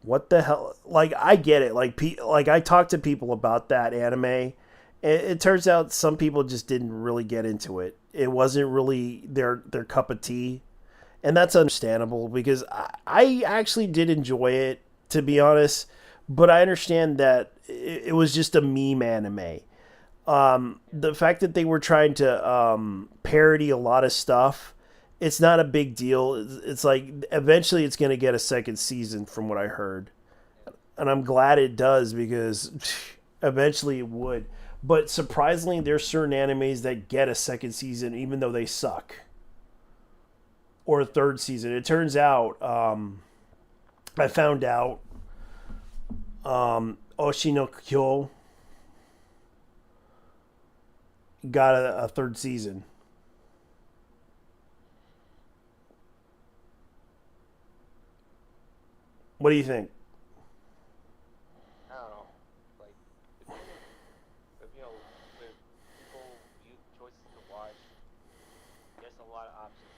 A: what the hell? Like, I get it. Like I talked to people about that anime. It turns out some people just didn't really get into it. It wasn't really their cup of tea, and that's understandable because I actually did enjoy it, to be honest. But I understand that it was just a meme anime. The fact that they were trying to parody a lot of stuff, it's not a big deal. It's like eventually it's going to get a second season, from what I heard, and I'm glad it does because eventually it would. But surprisingly, there's certain animes that get a second season even though they suck, or a third season. It turns out, I found out, Oshino Kyo got a third season. What do you think?
B: I don't know. Like, if, you know, with people you choices to watch, there's a lot of options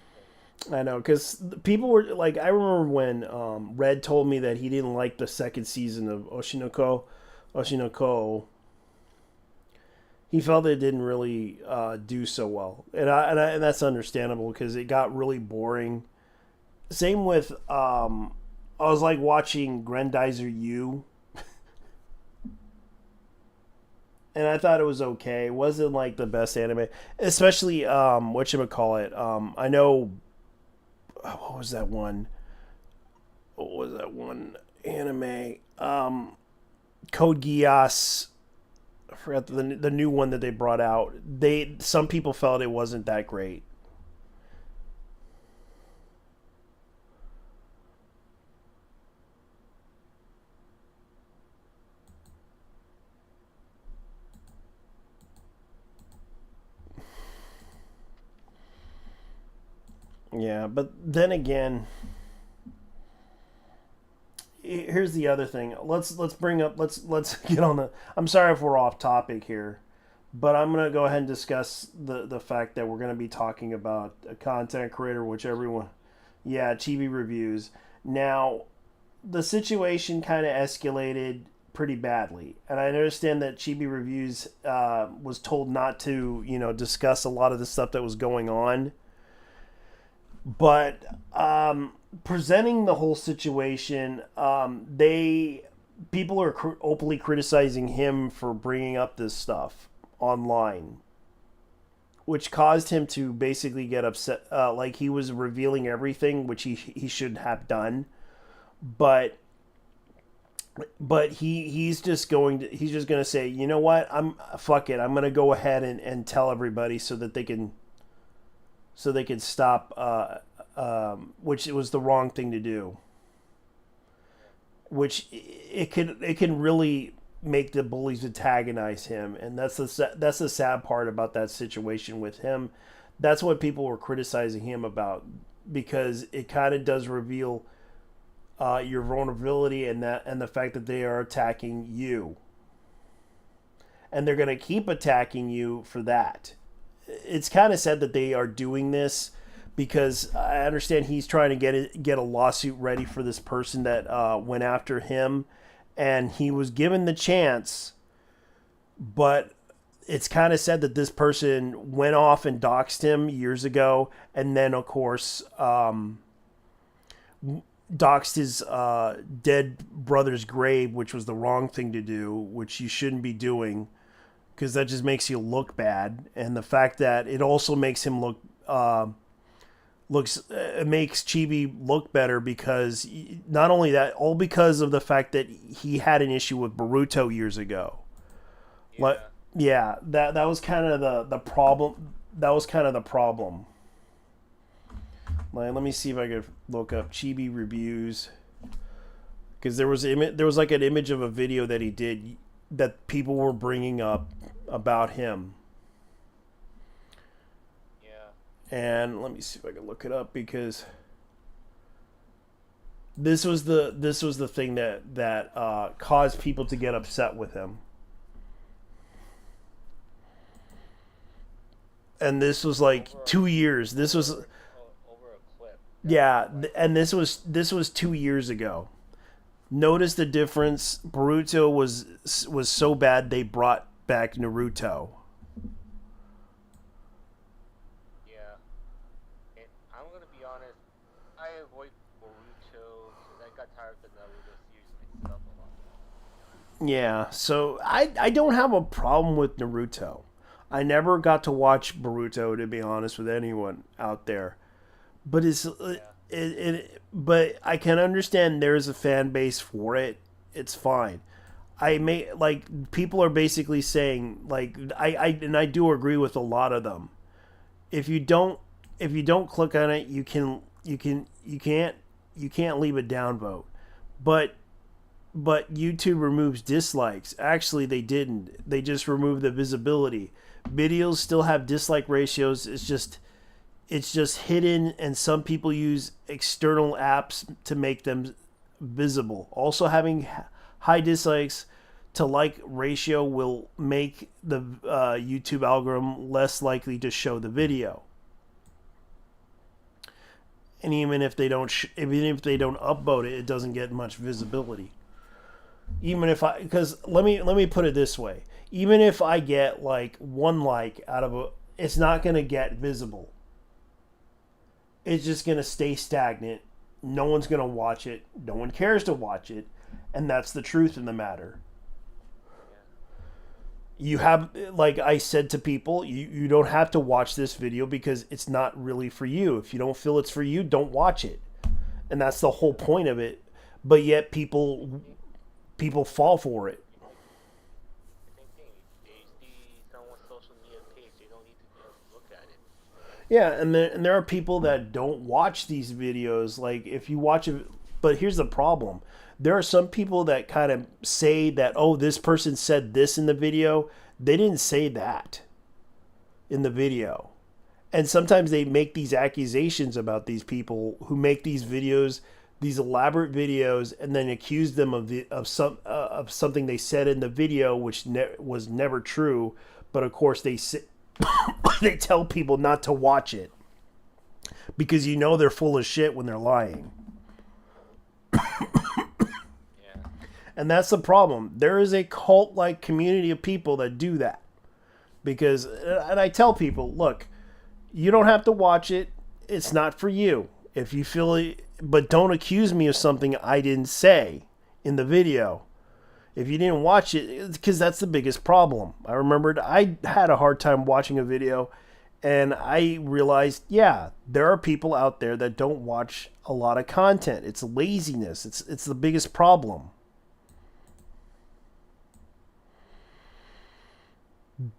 B: to take.
A: I know, because people were like, I remember when Red told me that he didn't like the second season of Oshinoko. He felt it didn't really do so well, and that's understandable because it got really boring. Same with I was like watching Grendizer U, and I thought it was okay. It wasn't like the best anime, especially whatchamacallit. I know, what was that one? What was that one anime? Code Geass. I forgot the new one that they brought out. Some people felt it wasn't that great. Yeah, but then again, here's the other thing. Let's bring up let's get on the. I'm sorry if we're off topic here, but I'm gonna go ahead and discuss the fact that we're gonna be talking about a content creator, which everyone, yeah, Chibi reviews. Now, the situation kind of escalated pretty badly, and I understand that Chibi reviews was told not to discuss a lot of the stuff that was going on, but presenting the whole situation, they people are openly criticizing him for bringing up this stuff online, which caused him to basically get upset. Like he was revealing everything, which he should have done, but he's just going to say, you know what, I'm fuck it, I'm going to go ahead and tell everybody so they can stop, which it was the wrong thing to do. Which it can really make the bullies antagonize him, and that's the sad part about that situation with him. That's what people were criticizing him about, because it kind of does reveal your vulnerability, and the fact that they are attacking you, and they're going to keep attacking you for that. It's kind of sad that they are doing this, because I understand he's trying to get a lawsuit ready for this person that went after him, and he was given the chance, but it's kind of sad that this person went off and doxed him years ago, and then of course doxed his dead brother's grave, which was the wrong thing to do, which you shouldn't be doing, because that just makes you look bad. And the fact that it also makes him it makes Chibi look better, because not only that, all because of the fact that he had an issue with Boruto years ago.
B: Yeah.
A: Like, yeah, that was kind of the problem. That was kind of the problem. Like, let me see if I could look up Chibi reviews, because there was like an image of a video that he did that people were bringing up about him.
B: Yeah.
A: And let me see if I can look it up, because This was the thing that caused people to get upset with him. And this was like
B: over
A: 2 years. This was
B: over a clip. That's
A: yeah,
B: why.
A: and this was 2 years ago. Notice the difference. Boruto was so bad they brought back Naruto.
B: Yeah, and I'm gonna be honest. I avoid Boruto because I got tired of the Naruto series myself a lot.
A: Yeah, so I don't have a problem with Naruto. I never got to watch Boruto, to be honest with anyone out there, but
B: Yeah,
A: but I can understand there's a fan base for it. It's fine. I may like people are basically saying like I do agree with a lot of them. If you don't if you don't click on it, you can't leave a downvote. But YouTube removes dislikes. Actually, they didn't. They just removed the visibility. Videos still have dislike ratios. It's just hidden, and some people use external apps to make them visible. Also, having high dislikes to like ratio will make the YouTube algorithm less likely to show the video. And even if they don't upvote it, it doesn't get much visibility. Even if I because let me put it this way, even if I get like one like out of a, it's not going to get visible. It's just going to stay stagnant. No one's going to watch it. No one cares to watch it, and that's the truth in the matter. You have, like I said to people, you don't have to watch this video because it's not really for you. If you don't feel it's for you, don't watch it. And that's the whole point of it. But yet people fall for it.
B: same thing. They see someone's social media page, they don't need to just look at it.
A: Yeah, and there are people that don't watch these videos. Like if you watch it, but here's the problem: there are some people that kind of say that, oh, this person said this in the video. They didn't say that in the video, and sometimes they make these accusations about these people who make these videos, these elaborate videos, and then accuse them of something they said in the video, which was never true. But of course, they tell people not to watch it because they're full of shit when they're lying.
B: Yeah.
A: And that's the problem. There is a cult like community of people that do that. Because, and I tell people, look, you don't have to watch it. It's not for you. If you feel it, but don't accuse me of something I didn't say in the video. If you didn't watch it, because that's the biggest problem. I remembered I had a hard time watching a video, and I realized, yeah, there are people out there that don't watch a lot of content. It's laziness. It's the biggest problem.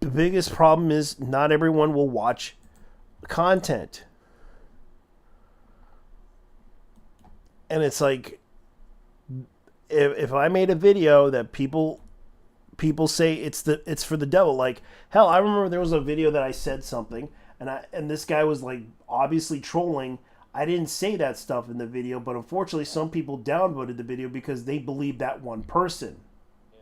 A: The biggest problem is not everyone will watch content. And it's like if I made a video that people say it's for the devil, like hell, I remember there was a video that I said something and this guy was like obviously trolling. I didn't say that stuff in the video, but unfortunately some people downvoted the video because they believe that one person.
B: Yeah.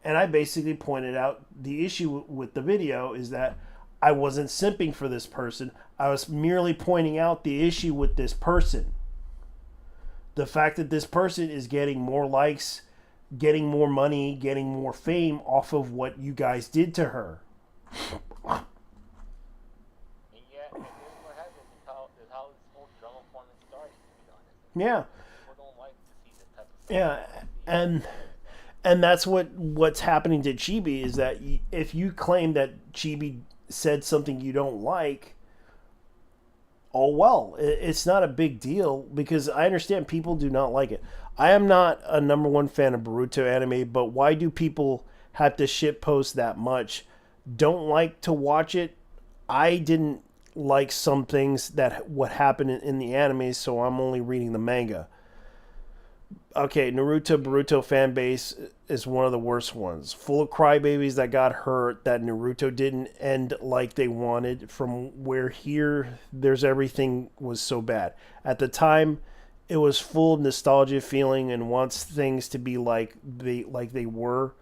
A: And I basically pointed out the issue with the video is that I wasn't simping for this person. I was merely pointing out the issue with this person. The fact that this person is getting more likes, getting more money, getting more fame off of what you guys did to her.
B: And yeah, and this is what happens. Is how this whole drama forming started, to be honest.
A: Yeah.
B: People don't like to see this type of stuff.
A: Yeah. And that's what's happening to Chibi is that if you claim that Chibi said something you don't like, oh well, it's not a big deal because I understand people do not like it. I am not a number one fan of Boruto anime, but why do people have to shit post that much? Don't like to watch it. I didn't like some things that what happened in the anime, so I'm only reading the manga. Okay, Boruto fan base is one of the worst ones. Full of crybabies that got hurt, that Naruto didn't end like they wanted, from where here, there's everything was so bad. At the time, it was full of nostalgia feeling and wants things to be like they were.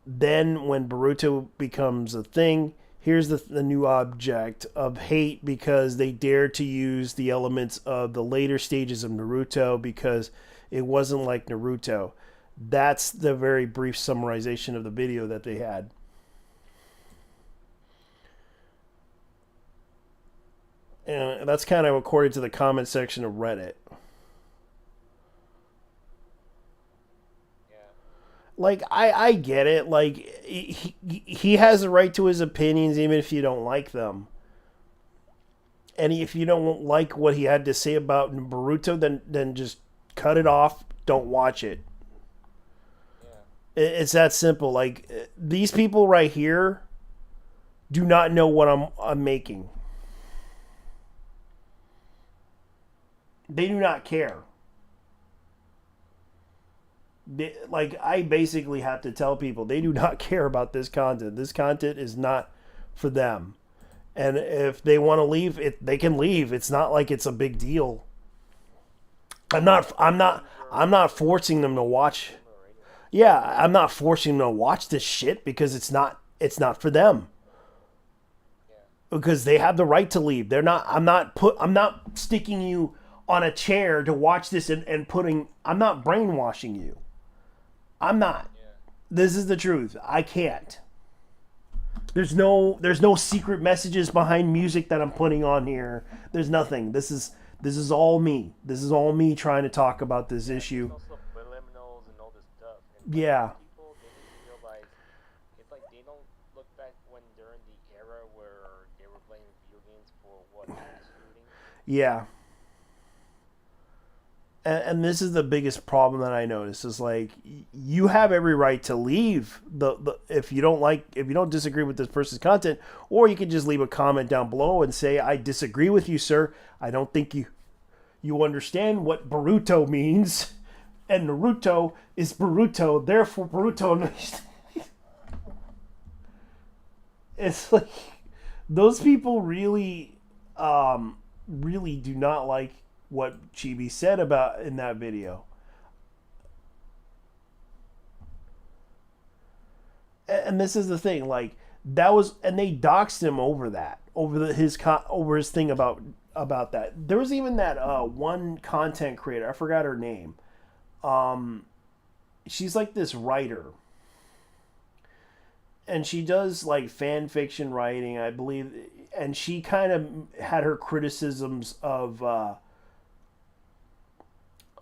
A: Then when Boruto becomes a thing, here's the new object of hate because they dared to use the elements of the later stages of Naruto because it wasn't like Naruto. That's the very brief summarization of the video that they had. And that's kind of according to the comment section of Reddit.
B: Yeah.
A: Like I get it. Like he has the right to his opinions even if you don't like them. And if you don't like what he had to say about Boruto, then just cut it off. Don't watch it.
B: Yeah.
A: It's that simple. Like these people right here do not know what I'm making. They do not care. Like I basically have to tell people they do not care about this content. This content is not for them. And if they want to leave, they can leave. It's not like it's a big deal. I'm not forcing them to watch. Yeah, I'm not forcing them to watch this shit because it's not for them. Because they have the right to leave. I'm not sticking you on a chair to watch this and I'm not brainwashing you. I'm not. This is the truth. I can't. There's no secret messages behind music that I'm putting on here. There's nothing. This is all me. This is all me trying to talk about this issue.
B: Also subliminals and all this stuff.
A: Yeah.
B: People didn't realize it's like they don't look back when during the era where they were playing video games for what shooting.
A: Yeah. And this is the biggest problem that I notice is like you have every right to leave the if you don't disagree with this person's content, or you can just leave a comment down below and say I disagree with you, sir. I don't think you understand what Boruto means, and Naruto is Boruto, therefore Boruto. It's like those people really really do not like what Chibi said about in that video. And this is the thing, like that was, and they doxed him over that, over his thing about that. There was even that one content creator, I forgot her name. She's like this writer, and she does like fan fiction writing, I believe, and she kind of had her criticisms of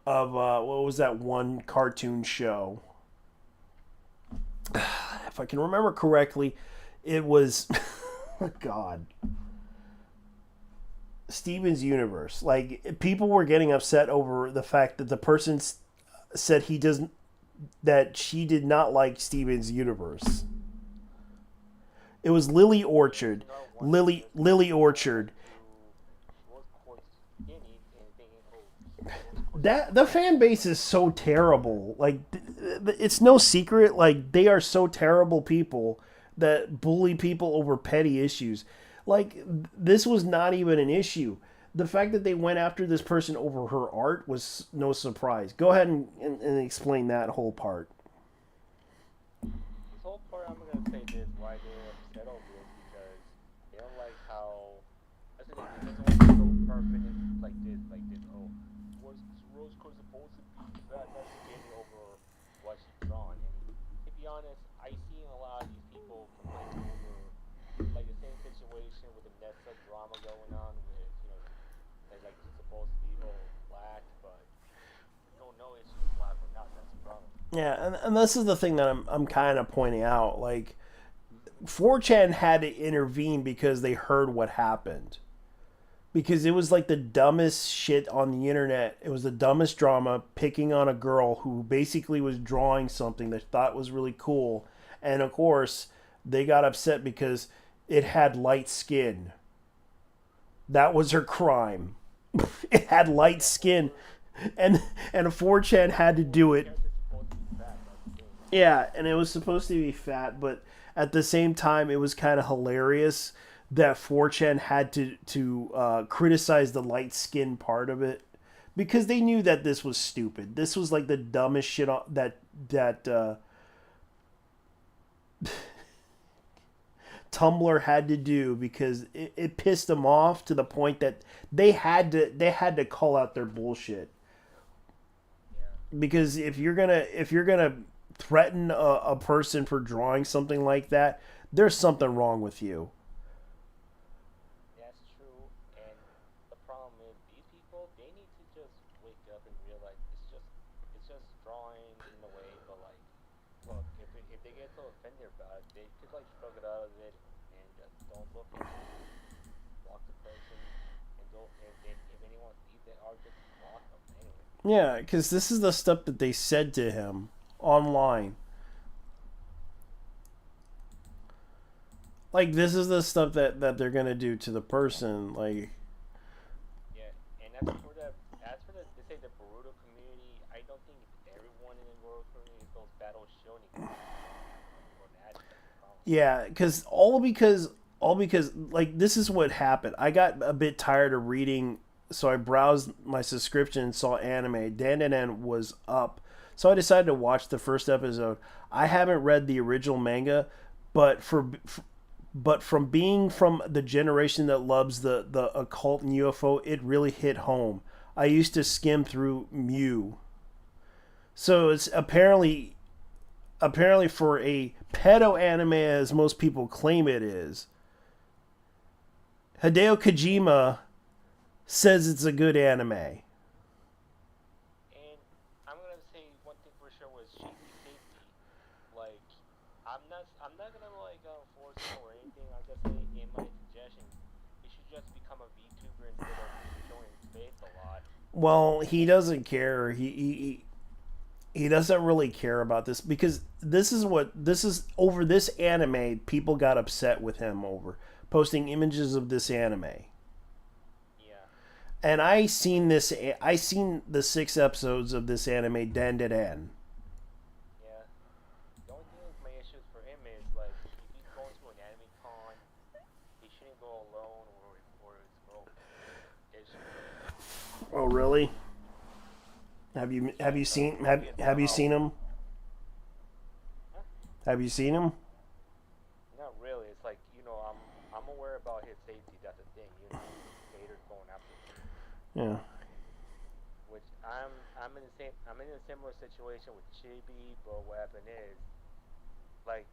A: what was that one cartoon show? If I can remember correctly, it was God. Steven's Universe. Like people were getting upset over the fact that the person said that she did not like Steven's Universe. It was Lily Orchard. Lily Orchard. That the fan base is so terrible. Like it's no secret. Like they are so terrible people that bully people over petty issues. Like this was not even an issue. The fact that they went after this person over her art was no surprise. Go ahead and explain that whole part.
B: This whole part, I'm gonna say this: why they're upset over it because they don't like how. I said it doesn't want to go perfect and like this. Oh, was Rose Court supposed to be that skinny over what she's drawn? And to be honest, I see a lot of these people complain over like the same situation with the Nessa drama going on with like she's supposed to be black, but you don't know if she's black or not. That's the problem.
A: Yeah, and this is the thing that I'm kind of pointing out. Like 4chan had to intervene because they heard what happened. Because it was like the dumbest shit on the internet. It was the dumbest drama picking on a girl who basically was drawing something they thought was really cool. And of course, they got upset because it had light skin. That was her crime. It had light skin. And 4chan had to do it. Yeah, and it was supposed to be fat, but at the same time, it was kind of hilarious that 4chan had to criticize the light skin part of it because they knew that this was stupid. This was like the dumbest shit that Tumblr had to do because it pissed them off to the point that they had to call out their bullshit.
B: Yeah.
A: Because if you're gonna threaten a person for drawing something like that, there's something wrong with you.
B: That's true. And the problem is these people they need to just wake up and realize it's just drawing in a way, but like look, if they get so offended about it, they could like shrug it out of it and just don't look at it, block the person, and don't and if anyone sees it, or just block them anyway.
A: Yeah, because this is the stuff that they said to him online. Like this is the stuff that they're gonna do to the person. Like
B: Yeah, and as for the they say the Boruto community, I don't think everyone in the Boruto community is those battle shonen or that's the problem.
A: yeah, because like this is what happened. I got a bit tired of reading, so I browsed my subscription and saw anime. Dan was up, so I decided to watch the first episode. I haven't read the original manga, but but from being from the generation that loves the occult and UFO, it really hit home. I used to skim through Mew, so it's apparently for a pedo anime as most people claim it is. Hideo Kojima says it's a good anime.
B: And I'm gonna say one thing for sure was cheesy safety. Like I'm not gonna like force him or anything. I'll just say in my suggestion, he should just become a VTuber instead of showing his face a lot.
A: Well, he doesn't care. He doesn't really care about this because this is over this anime. People got upset with him over posting images of this anime.
B: Yeah.
A: And I seen the 6 episodes of this anime Den.
B: Yeah. The only thing my issues for him is like if he's going to an anime con, he shouldn't go alone or his girlfriend. It should
A: Oh really? Have you seen have you seen him?
B: huh?
A: Have you seen him?
B: Not really. It's like I'm aware about his safety. That's the thing. Haters going after him.
A: Yeah.
B: Which I'm in a similar situation with Chibi, but what happened is like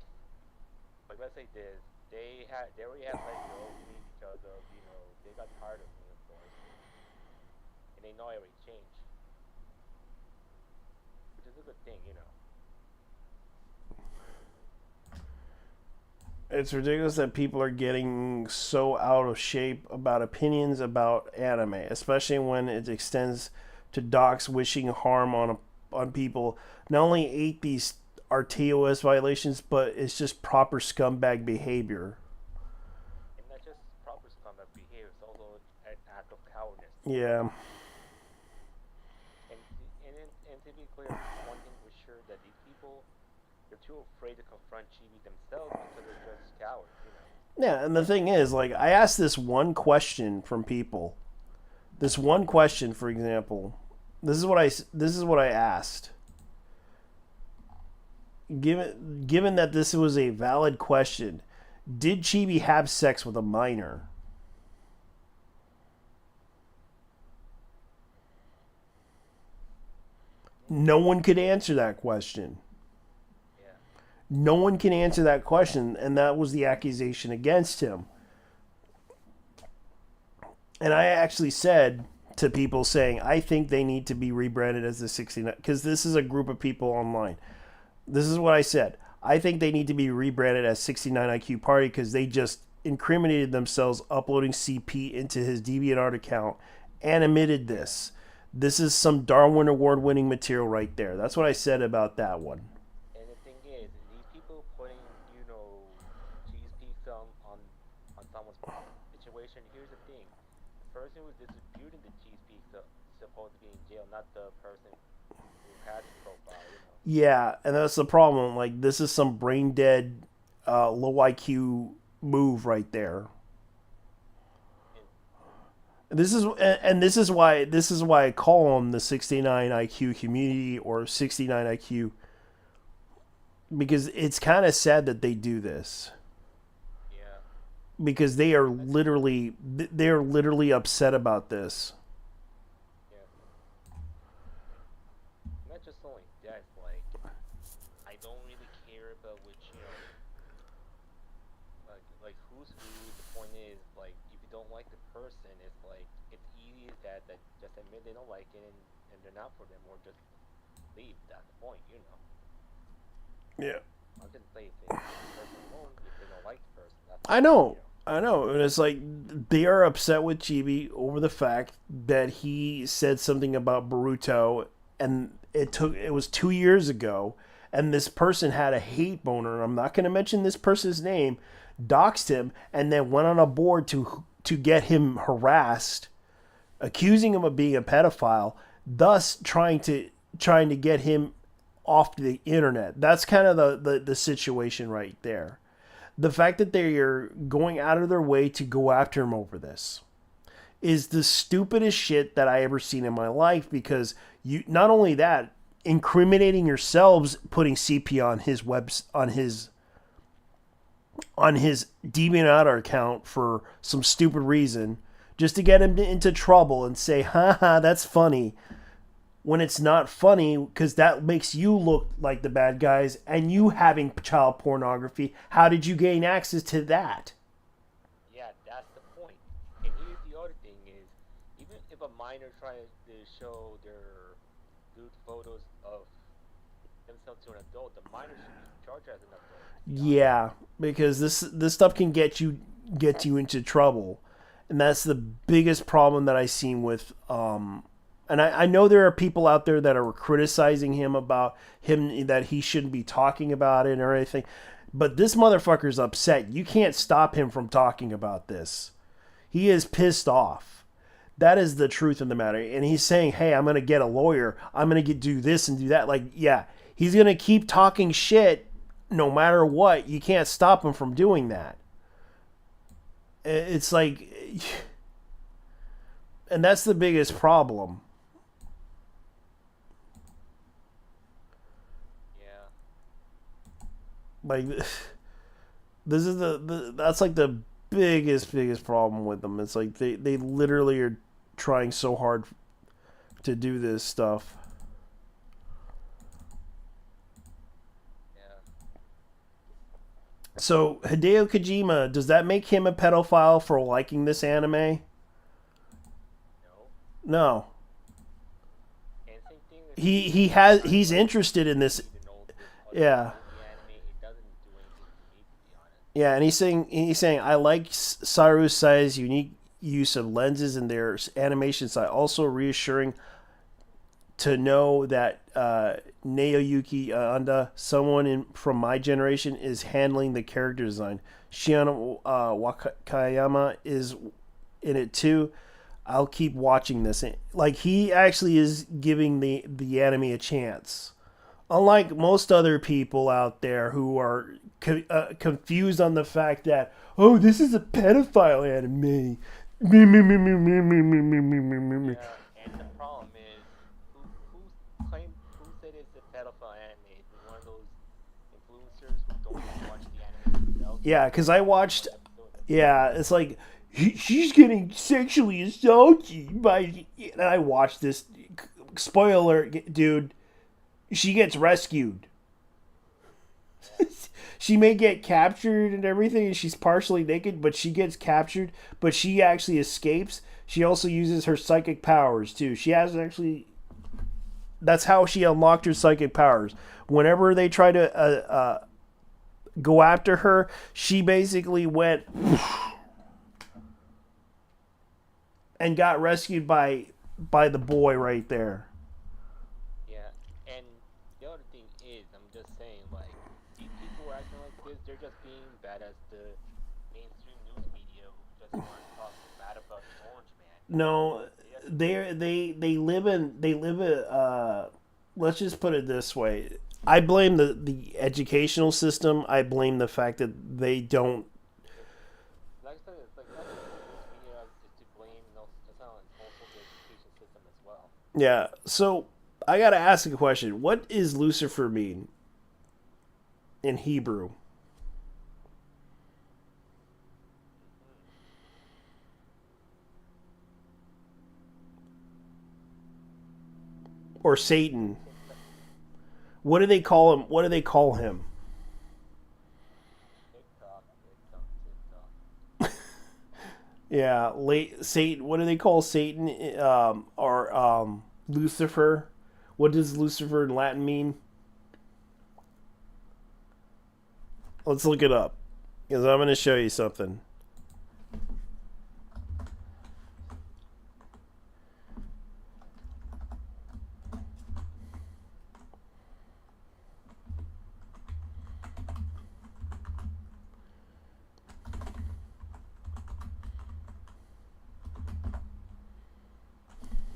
B: let's say this they already had let go of me because of they got tired of me of course and they know I already changed, which is a good thing.
A: It's ridiculous that people are getting so out of shape about opinions about anime, especially when it extends to docs wishing harm on people. Not only ate these are TOS violations, but it's just proper scumbag behavior.
B: And not just proper combat behavior, it's also an act of cowardice.
A: Yeah.
B: And to be clear, one thing for sure that these people they're too afraid to confront Chibi themselves because they're just cowards.
A: Yeah, and the thing is, like, I asked this one question from people. This one question, for example, this is what I asked. Given that this was a valid question, did Chibi have sex with a minor? No one could answer that question.
B: Yeah.
A: No one can answer that question, and that was the accusation against him. And I actually said to people saying, I think they need to be rebranded as the 69, because this is a group of people online. This is what I said. I think they need to be rebranded as 69 IQ Party because they just incriminated themselves uploading CP into his DeviantArt account and admitted this. This is some Darwin Award winning material right there. That's what I said about that one.
B: And the thing is, these people putting, cheese pizza on someone's situation, here's the thing. The person who's disputing the cheese pizza is supposed to be in jail, not the person who has the profile.
A: Yeah, and that's the problem. Like, this is some brain dead, low IQ move right there.
B: And
A: This is why I call them the 69 IQ community or 69 IQ, because it's kind of sad that they do this,
B: Yeah,
A: because
B: that's
A: they are literally upset about this.
B: yeah. Not just only that, like I don't really care about which like who's who. The point is like if you don't like the person, it's like it's easy as that just admit they don't like it and they're not for them or just leave. That's the point.
A: Yeah,
B: I can say things leave the person alone if they don't like the person. That's
A: I
B: fine.
A: know. I know. And it's like they are upset with Chibi over the fact that he said something about Boruto, and it was 2 years ago, and this person had a hate boner. I'm not going to mention this person's name, doxed him, and then went on a board to get him harassed, accusing him of being a pedophile, thus trying to get him off the internet. That's kind of the situation right there. The fact that they are going out of their way to go after him over this is the stupidest shit that I ever seen in my life, because you not only that, incriminating yourselves, putting CP on his DeviantArt account for some stupid reason, just to get him into trouble and say, haha, that's funny, when it's not funny, because that makes you look like the bad guys, and you having child pornography. How did you gain access to that?
B: Yeah, that's the point. And here's the other thing is, even if a minor tries to show their nude photos of themselves to an adult, the minor should be charged as an adult. To be honest.
A: Yeah, because this stuff can get you into trouble, and that's the biggest problem that I seen with. And I know there are people out there that are criticizing him about him, that he shouldn't be talking about it or anything, but this motherfucker's upset. You can't stop him from talking about this. He is pissed off. That is the truth of the matter. And he's saying, "Hey, I'm gonna get a lawyer. I'm gonna do this and do that." Like, yeah, he's gonna keep talking shit no matter what. You can't stop him from doing that. It's like, and that's the biggest problem.
B: Yeah,
A: Like, this is that's like the biggest problem with them. It's like they literally are trying so hard to do this stuff.
B: yeah.
A: So Hideo Kojima, does that make him a pedophile for liking this anime?
B: No.
A: No.
B: And same thing with
A: He's
B: like
A: interested in this.
B: even
A: Yeah.
B: old the anime, it doesn't do anything to me to be honest.
A: Yeah, and he's saying I like Saru Sai's unique use of lenses in their animation style. Also reassuring to know that Naoyuki Anda, someone from my generation, is handling the character design. Shion Wakayama is in it too. I'll keep watching this. Like, he actually is giving the anime a chance. Unlike most other people out there who are confused on the fact that, oh, this is a pedophile anime. Me, me, me, me, me, me, me, me, me, me, me, me.
B: Yeah, and the problem is, who said it's a pedophile anime? Is it one of those influencers who don't even watch the anime themselves?
A: Yeah, because I
B: Watch
A: watched.
B: one episode.
A: Yeah, it's like she's getting sexually assaulted by. And I watched this. Spoiler, dude. She gets rescued.
B: Yeah,
A: She may get captured and everything, and she's partially naked, but she gets captured. But she actually escapes. She also uses her psychic powers too. She has actually. That's how she unlocked her psychic powers. Whenever they try to go after her, she basically went and got rescued by the boy right there.
B: yeah. And the other thing is, I'm just saying, like, these people acting like this, they're just being bad as the mainstream news media who just want to talk bad about the Orange Man.
A: No,
B: They just,
A: they live a let's just put it this way. I blame the educational system. I blame the fact that they don't.
B: it's, like I said, it's like not just the news media is to blame. No, it's not
A: Yeah. So I gotta ask a question. What is Lucifer mean in Hebrew or Satan?
B: TikTok,
A: What do they call him? What do they call him?
B: TikTok, TikTok, TikTok.
A: Yeah, late Satan. What do they call Satan? Or Lucifer? What does Lucifer in Latin mean? Let's look it up because I'm going to show you something.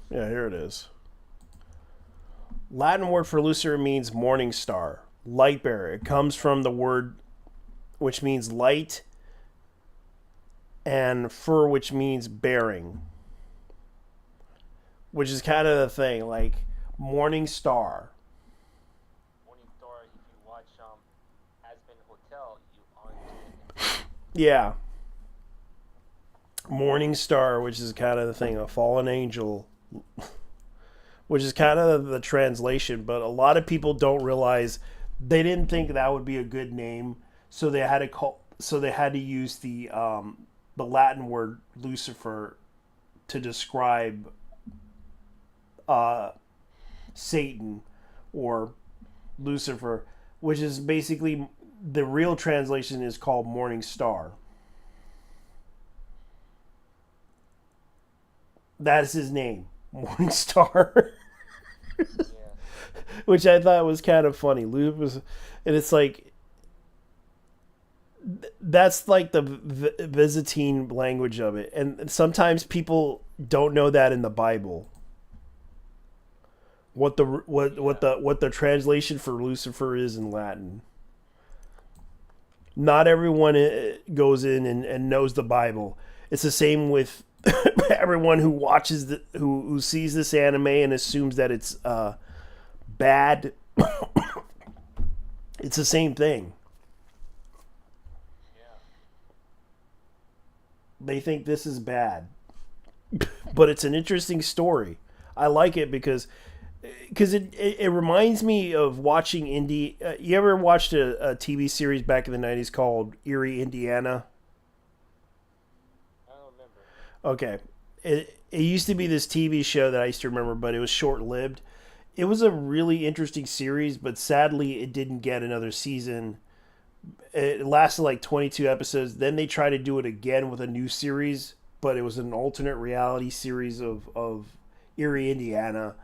A: Yeah, here it is. Latin word for Lucifer means morning star, light bearer. It comes from the word which means light and fur, which means bearing, which is kind of the thing, like morning star.
B: Morning Star, if you watch Aspen Hotel, you understand it.
A: Yeah, morning star, which is kind of the thing, a fallen angel, which is kind of the translation. But a lot of people don't realize they didn't think that would be a good name, so they had to call. So they had to use the Latin word Lucifer to describe uh, Satan or Lucifer, which is basically the real translation is called morning star. That is his name, Morning Star.
B: Yeah,
A: Which I thought was kind of funny. Luke was, and it's like that's like the Byzantine language of it, and sometimes people don't know that in the Bible.
B: yeah,
A: What the translation for Lucifer is in Latin. Not everyone goes in and knows the Bible. It's the same with everyone who watches who sees this anime and assumes that it's bad. It's the same thing.
B: yeah.
A: They think this is bad, but it's an interesting story. I like it because it reminds me of watching indie. You ever watched a TV series back in the '90s called Erie, Indiana?
B: I don't remember.
A: Okay, it used to be this TV show that I used to remember, but it was short lived. It was a really interesting series, but sadly, it didn't get another season. It lasted like 22 episodes. Then they tried to do it again with a new series, but it was an alternate reality series of Erie, Indiana.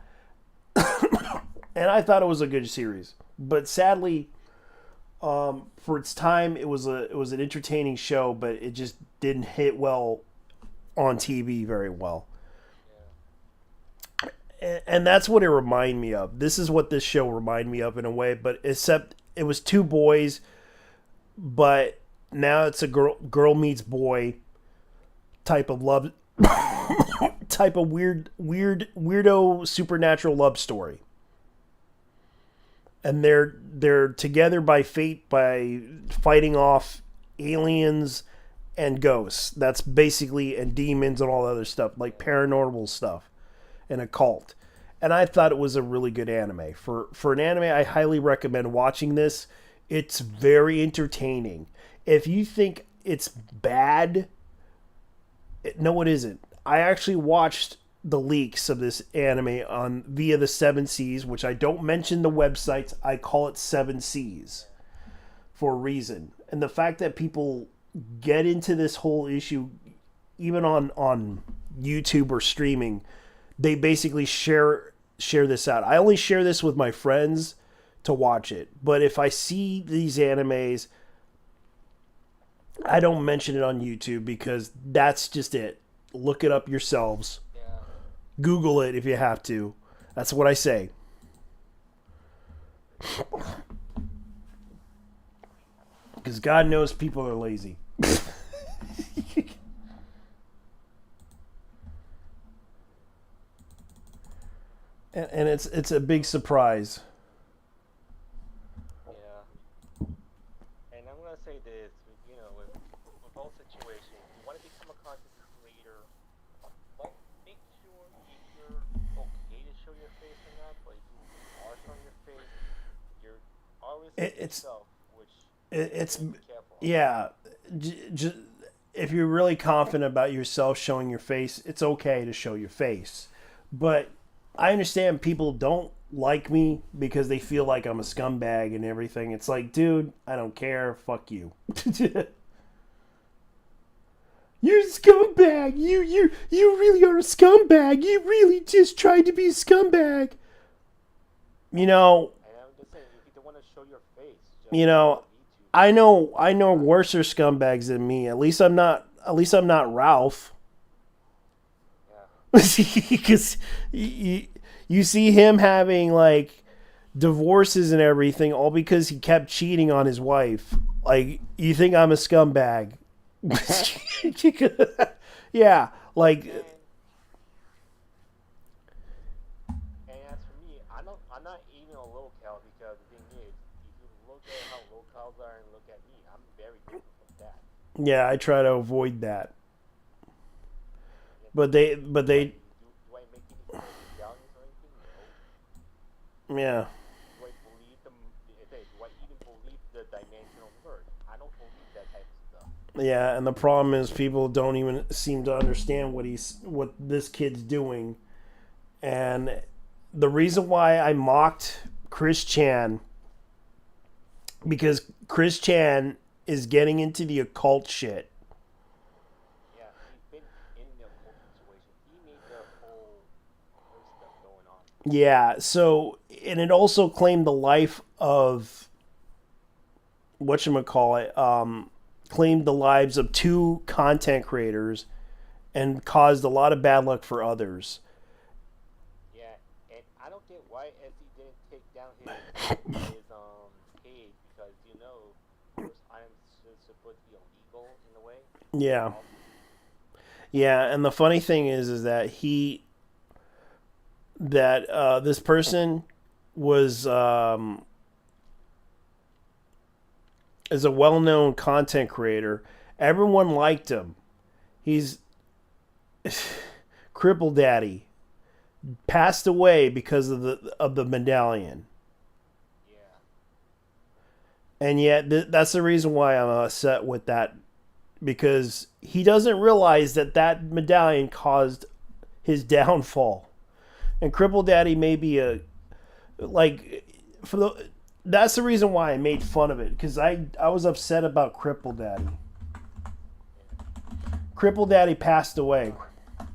A: And I thought it was a good series. But sadly, for its time, it was an entertaining show, but it just didn't hit well on TV very well.
B: Yeah,
A: And that's what it reminded me of. This is what this show reminded me of in a way, but except it was two boys, but now it's a girl meets boy type of love type of weirdo supernatural love story. And they're together by fate by fighting off aliens and ghosts. That's basically and demons and all the other stuff, like paranormal stuff and occult. And I thought it was a really good anime. For an anime, I highly recommend watching this. It's very entertaining. If you think it's bad, no, it isn't. I actually watched the leaks of this anime on via the Seven Seas, which I don't mention the websites. I call it Seven Seas for a reason. And the fact that people get into this whole issue, even on YouTube or streaming, they basically share this out. I only share this with my friends to watch it. But if I see these animes, I don't mention it on YouTube because that's just it. Look it up yourselves.
B: yeah.
A: Google it if you have to. That's what I say. Because God knows people are lazy. and it's a big surprise.
B: Yeah. And I'm gonna say this, with all situations, you want to become a content creator, but make sure if you're okay to show your face or not. But if you are showing your face, you're always
A: It, it's
B: yourself, which you
A: it's
B: need to be careful of.
A: yeah. J- if you're really confident about yourself showing your face, it's okay to show your face. But I understand people don't like me because they feel like I'm a scumbag and everything. It's like, dude, I don't care. Fuck you. You're a scumbag. You really are a scumbag. You really just tried to be a scumbag. You know,
B: And I'm just saying, if you don't want to show your face, just
A: you
B: be a
A: know,
B: VTuber.
A: I know worser scumbags than me. At least I'm not Ralph.
B: Yeah.
A: Because you see him having like divorces and everything all because he kept cheating on his wife. Like, you think I'm a scumbag? Yeah, like
B: And And as for me, I'm not even a locale because the thing is, if you look at how locales are and look at me, I'm very different from that.
A: yeah, I try to avoid that.
B: Yeah,
A: But
B: but
A: but
B: do I
A: they
B: do I make any sort of medallions or anything? No.
A: yeah.
B: Do I believe them? Do I even believe the dimensional merge? I don't believe that type of stuff.
A: Yeah, and the problem is people don't even seem to understand what this kid's doing. And the reason why I mocked Chris Chan, because Chris Chan is getting into the occult shit.
B: Yeah, he's been in the occult situation. He made the whole curse stuff going on.
A: Yeah, so and it also claimed the life of whatchamacallit, claimed the lives of two content creators and caused a lot of bad luck for others.
B: Yeah, and I don't get why SE didn't take down his page because those items supposed to be illegal in a way.
A: Yeah.
B: All
A: Yeah, and the funny thing is that this person was is a well-known content creator. Everyone liked him. He's Cripple Daddy passed away because of the medallion.
B: yeah,
A: And yet that's the reason why I'm upset with that, because he doesn't realize that that medallion caused his downfall. And Cripple Daddy may be a like for the that's the reason why I made fun of it, because I was upset about Cripple Daddy.
B: yeah.
A: Cripple Daddy passed away.
B: And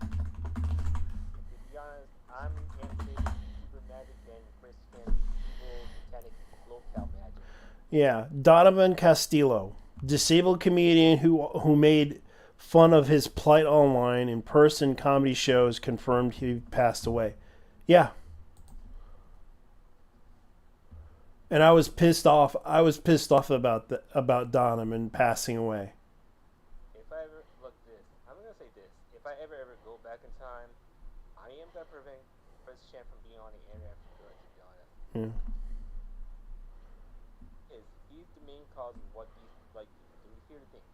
B: to be honest, I'm in favor of YouTuber magic than Chris Chan's evil satanic locale magic.
A: Yeah, Donovan Castillo, disabled comedian who made fun of his plight online in person comedy shows, confirmed he passed away. Yeah, and I was pissed off. I was pissed off about Donovan passing away.
B: If I ever look this, I'm gonna say this: if I ever go back in time, I am gonna prevent Chris Chan from being on the internet for good. To be honest.
A: Yeah.
B: Is he's the main cause of what these like here's the thing.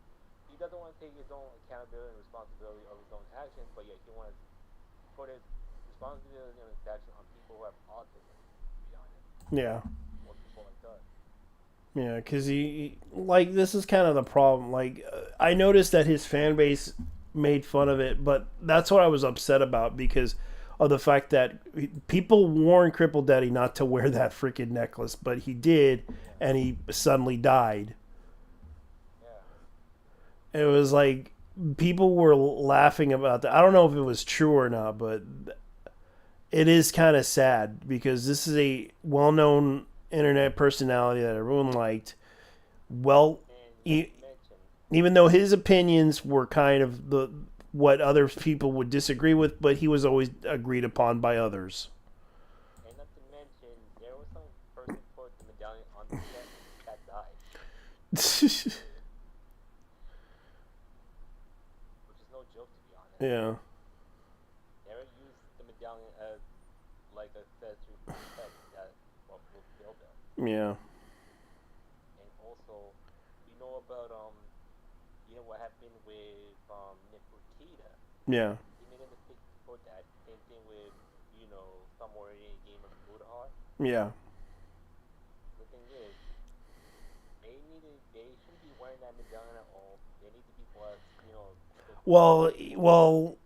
B: He doesn't want to take his own accountability and responsibility of his own actions, but yet he wants to put his responsibility and his action on people who have autism, to be honest.
A: Yeah.
B: Or people like us.
A: Yeah, because like, this is kind of the problem. Like, I noticed that his fan base made fun of it, but that's what I was upset about, because of the fact that people warned Cripple Daddy not to wear that freaking necklace, but he did,
B: Yeah.
A: and he suddenly died.
B: Yeah.
A: It was like people were laughing about that. I don't know if it was true or not, but it is kind of sad, because this is a well-known internet personality that everyone liked. Well,
B: And not
A: e-
B: to mention
A: even though his opinions were kind of the what other people would disagree with, but he was always agreed upon by others.
B: and not to mention there was some person put the medallion on the set that died. Which is no joke to be honest.
A: Yeah.
B: They ever used the medallion as like that's to protect that what will kill them.
A: Yeah.
B: And also, we know about you know what happened with Nefertita.
A: Yeah.
B: They made a mistake for that. Same thing with somewhere in a game of Mudahar.
A: Yeah.
B: The thing is, they shouldn't be wearing that medallion at all. They need to be blessed. Go to the
A: Well,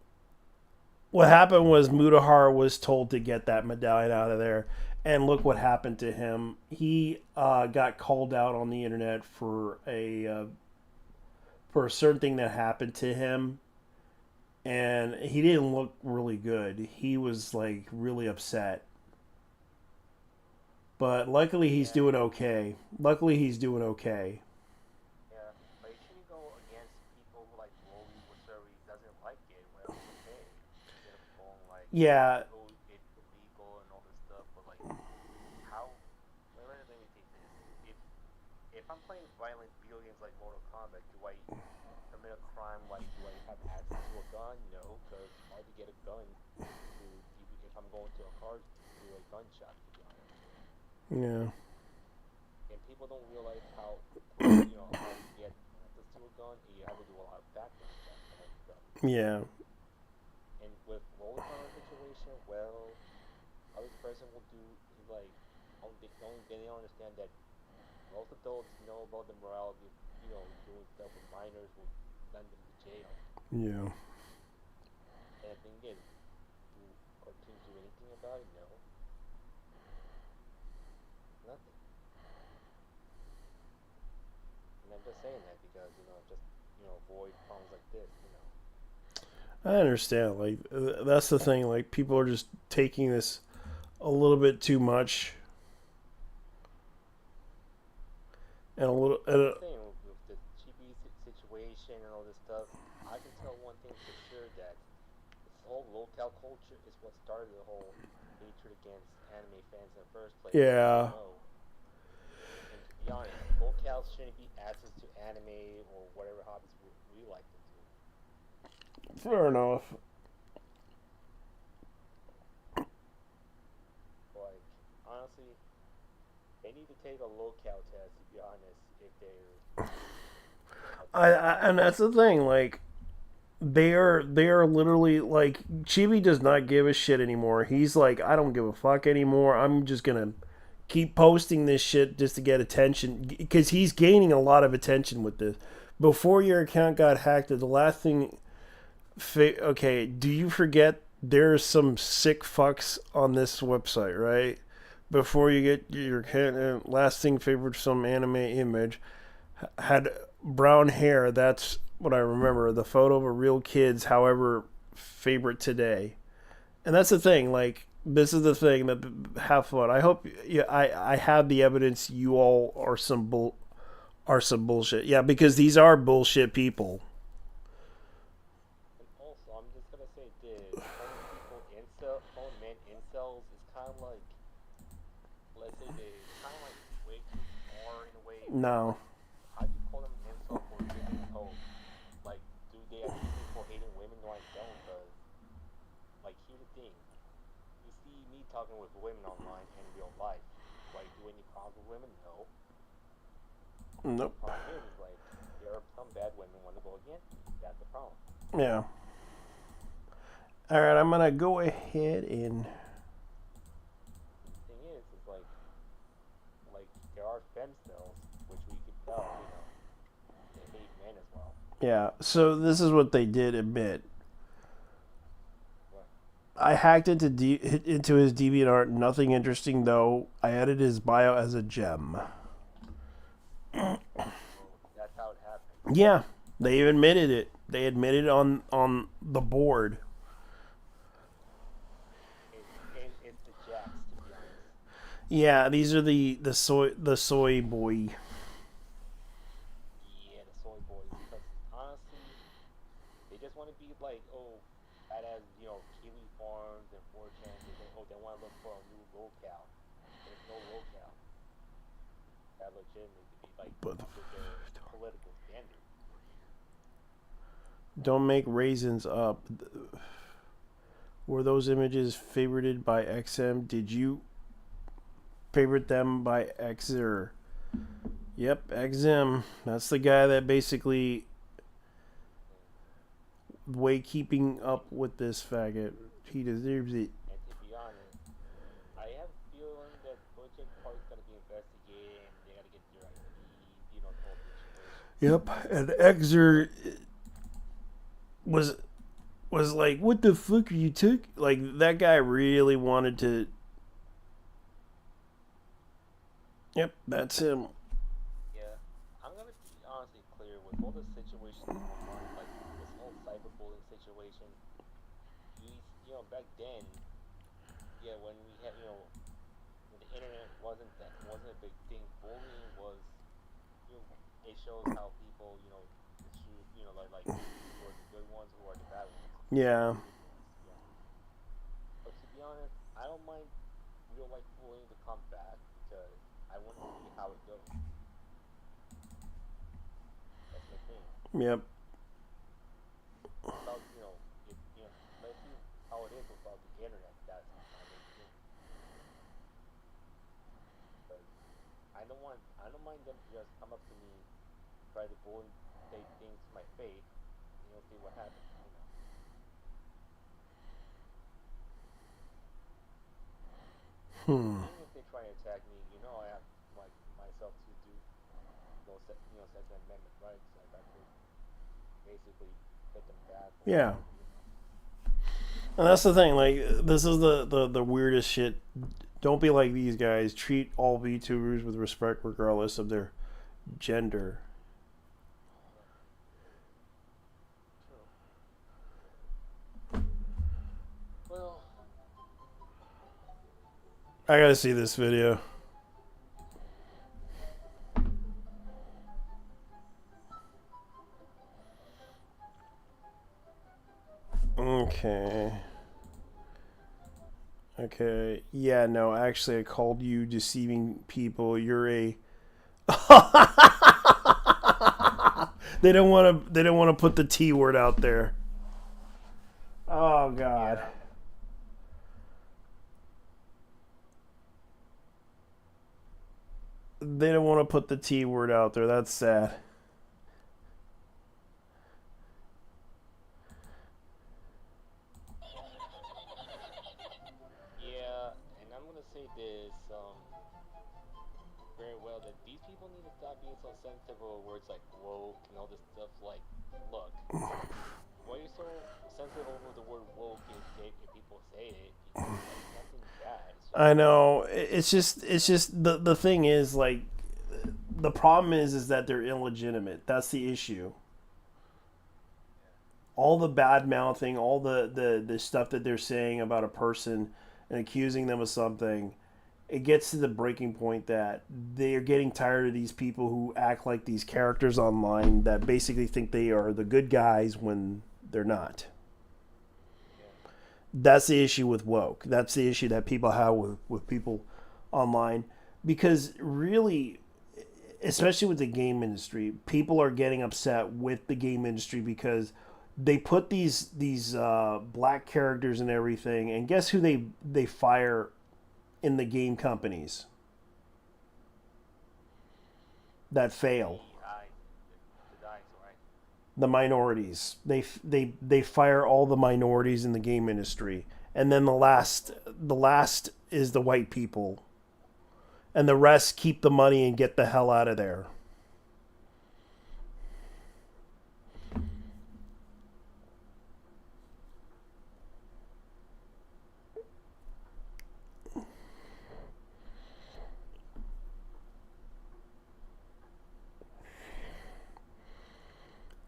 A: what happened was Mudahar was told to get that medallion out of there, and look what happened to him. He got called out on the internet for a certain thing that happened to him, and he didn't look really good. He was like really upset. But luckily he's
B: yeah,
A: doing okay. Luckily he's doing okay.
B: yeah. But you shouldn't go against people who like bully whatsoever he doesn't like it. Well, okay. Instead of going like,
A: Yeah.
B: oh, it's illegal and all this stuff. But like, how? Let me take this. If I'm playing violent video games like Mortal Kombat, do I commit a crime? Like, do I have access to a gun? No, because it's hard to get a gun to if I'm going to a car to a gun shop. To be honest,
A: Yeah.
B: and people don't realize how to get access to a gun, and you have to do a lot of background checks and all this stuff.
A: Yeah.
B: And with roller counter situation, well, how this person will do is like, they don't understand that most adults know about the morality of doing stuff with minors will send them to jail.
A: Yeah.
B: And the thing is, do cartoons do anything about it? No, nothing. And I'm just saying that because just avoid problems like this.
A: I understand. Like that's the thing. Like people are just taking this a little bit too much, and a little.
B: I'm just saying with the chibi situation and all this stuff, I can tell one thing for sure that this whole locale culture is what started the whole hatred against anime fans in the first place.
A: Yeah.
B: And to be honest, locales shouldn't be access to anime or whatever hobbies we like to do.
A: Fair enough.
B: Like, honestly, they need to take a locale test, to be honest, if they're
A: And that's the thing. Like they are literally like Chibi does not give a shit anymore. He's like, I don't give a fuck anymore. I'm just gonna keep posting this shit just to get attention because he's gaining a lot of attention with this. Before your account got hacked, the last thing. Okay, do you forget there's some sick fucks on this website, right? Before you get your last thing favorite some anime image had brown hair. That's what I remember. The photo of a real kid's, however, favorite today. And that's the thing. Like this is the thing that have fun. I hope. Yeah, I have the evidence. You all are some bullshit. Yeah, because these are bullshit people.
B: And also, I'm just gonna say this: calling men incels is kind of like, let's say they kind of like way too far in a way. Because
A: No.
B: like, how do you call them an incel for giving hope? Like, do they have anything for hating women? No, I don't. Because like, here's the thing: you see me talking with women online in real life. Do I do any problems with women? No.
A: Nope.
B: The problem is like there are some bad women want to go against me. That's the problem.
A: Yeah. All right, I'm gonna go ahead and.
B: And the thing is like there are fem cells, which we could tell, they hate men as well.
A: Yeah, so this is what they did admit.
B: But
A: I hacked into his DeviantArt. Nothing interesting though. I added his bio as a gem.
B: well, that's how it happened.
A: Yeah, they admitted it. They admitted on the board.
B: It's the jacks, to be honest.
A: Yeah, these are the soy boy.
B: Yeah, the soy boys. Because honestly, they just want to be like, oh, that has Kiwi Farms and 4chan. They want to look for a new locale. There's no locale that legitimately to be like
A: But
B: to their political standard.
A: don't make raisins up. Were those images favorited by XM? Did you favorite them by XR? Yep, XM. That's the guy that basically way keeping up with this faggot. He deserves it.
B: And to be honest, I have a feeling that Project Park's gonna be investigated and they gotta get their IDs, you know, the whole situation.
A: Yep, and XR was like, what the fuck are you took? Like, that guy really wanted to. Yep, that's him.
B: Yeah, I'm gonna be honestly clear with all the situations online, like this whole cyberbullying situation. You know, back then, yeah, when we had, you know, when the internet wasn't a big thing. Bullying was, you know, it shows how people, you know, shoot, you know, like who are the good ones, who are the bad ones.
A: Yeah.
B: Yeah. But to be honest, I don't mind real life bullying to come back because I want to see how it goes. That's my thing.
A: Yep.
B: Without, you know, you know, let's see how it is without the internet. That's my main thing. But I don't mind them to just come up to me, try to bully, say things to my face, and you'll see what happens. You know.
A: Hmm.
B: Even if they try to attack me, you know, I have like myself to do those, you know, Second Amendment rights. Like I could basically hit them back. Or
A: Yeah.
B: whatever, you know.
A: And that's the thing. Like, this is the weirdest shit. Don't be like these guys. Treat all VTubers with respect, regardless of their gender.
B: True. Well,
A: I gotta see this video. Okay. Okay. Yeah, no, actually I called you deceiving people. You're a they don't want to put the T word out there. Oh god.
B: yeah.
A: They don't want to put the T word out there. That's sad.
B: Yeah, and I'm gonna say this very well that these people need to stop being so sensitive over words like woke and all this stuff. Like, look, why are you so sensitive over the word woke if people say it? Because like nothing bad. It's just
A: I know. It's just the thing is like the problem is that they're illegitimate. That's the issue. All the bad mouthing, all the stuff that they're saying about a person and accusing them of something, it gets to the breaking point that they are getting tired of these people who act like these characters online that basically think they are the good guys when they're not.
B: yeah,
A: That's the issue with woke. That's the issue that people have with people online. Because really, especially with the game industry, people are getting upset with the game industry because they put these black characters and everything, and guess who they fire in the game companies that fail?
B: the eyes, right?
A: The minorities. They fire all the minorities in the game industry, and then the last is the white people, and the rest keep the money and get the hell out of there.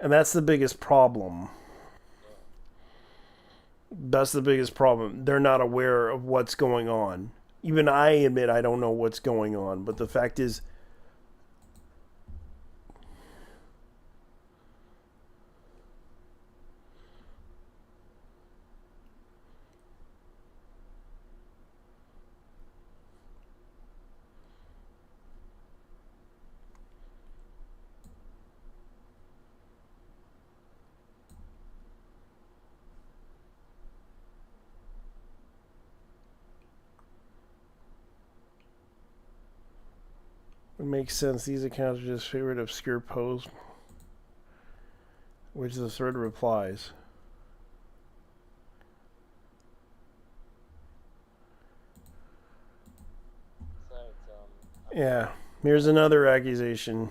A: And that's the biggest problem.
B: Yeah,
A: That's the biggest problem. They're not aware of what's going on. Even I admit I don't know what's going on, but the fact is, It makes sense. These accounts are just favorite obscure posts, which the thread replies.
B: So it's
A: Yeah. Here's another accusation.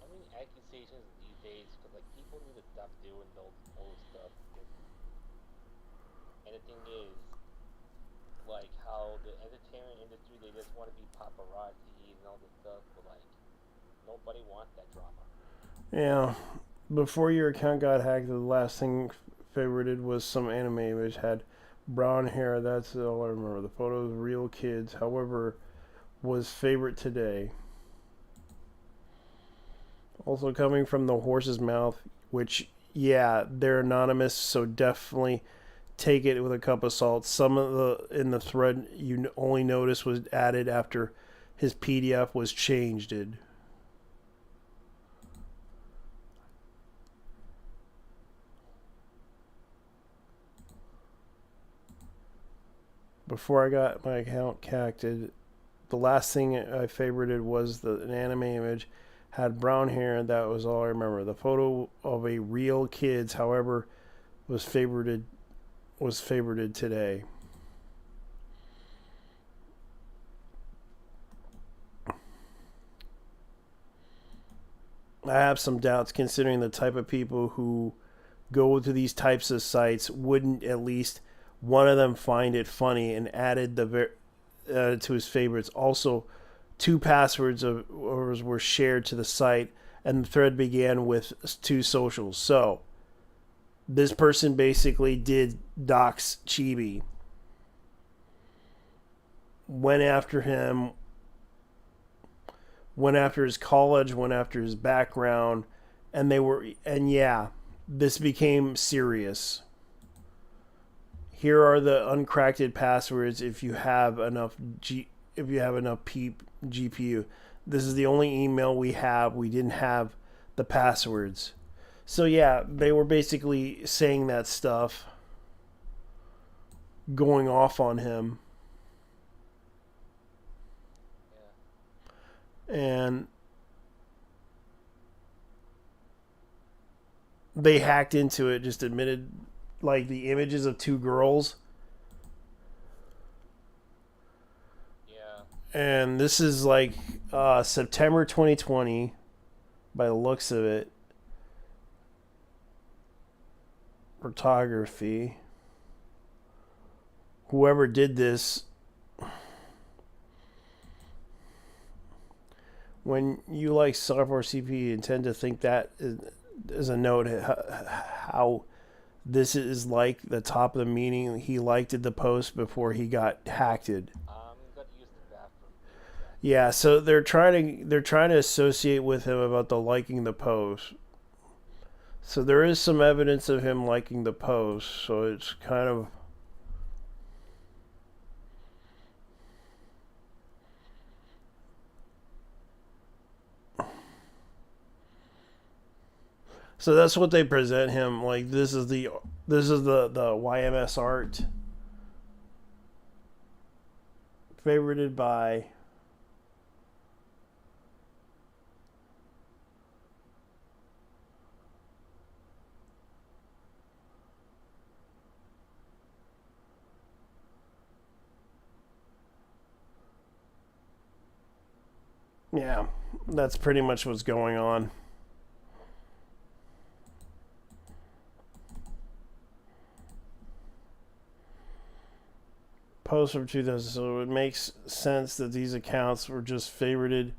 B: I mean accusations these days because like people need to stop doing those old stuff. And the thing is, like how the entertainment industry they just want to be paparazzi and all this stuff, but like nobody wants that drama.
A: Yeah. Before your account got hacked, the last thing favorited was some anime which had brown hair. That's all I remember. The photo of real kids, however, was favorite today. Also coming from the horse's mouth, which, yeah, they're anonymous, so definitely take it with a cup of salt. Some of the in the thread you only notice was added after his PDF was changed. Before I got my account hacked, the last thing I favorited was an anime image had brown hair, and that was all I remember. The photo of a real kids, however, was favorited today. I have some doubts considering the type of people who go to these types of sites wouldn't at least one of them find it funny and added to his favorites. Also, two passwords were shared to the site, and the thread began with two socials. So this person basically did dox Chibi, went after him, went after his college, went after his background, and yeah, this became serious. Here are the uncracked passwords if you have enough GPU. This is the only email we have. We didn't have the passwords. So yeah, they were basically saying that stuff, going off on him.
B: Yeah.
A: And they hacked into it, just admitted like the images of two girls.
B: Yeah.
A: And this is like September 2020 by the looks of it. Photography. Whoever did this, when you like software CPU, you tend to think that is a note how this is like the top of the meaning. He liked the post before he got hacked.
B: Got used to that from
A: Yeah, so they're trying to associate with him about the liking the post. So there is some evidence of him liking the post. So it's kind of so that's what they present him like. This is the YMS art favorited by. Yeah, that's pretty much what's going on. Post from 2000, so it makes sense that these accounts were just favorited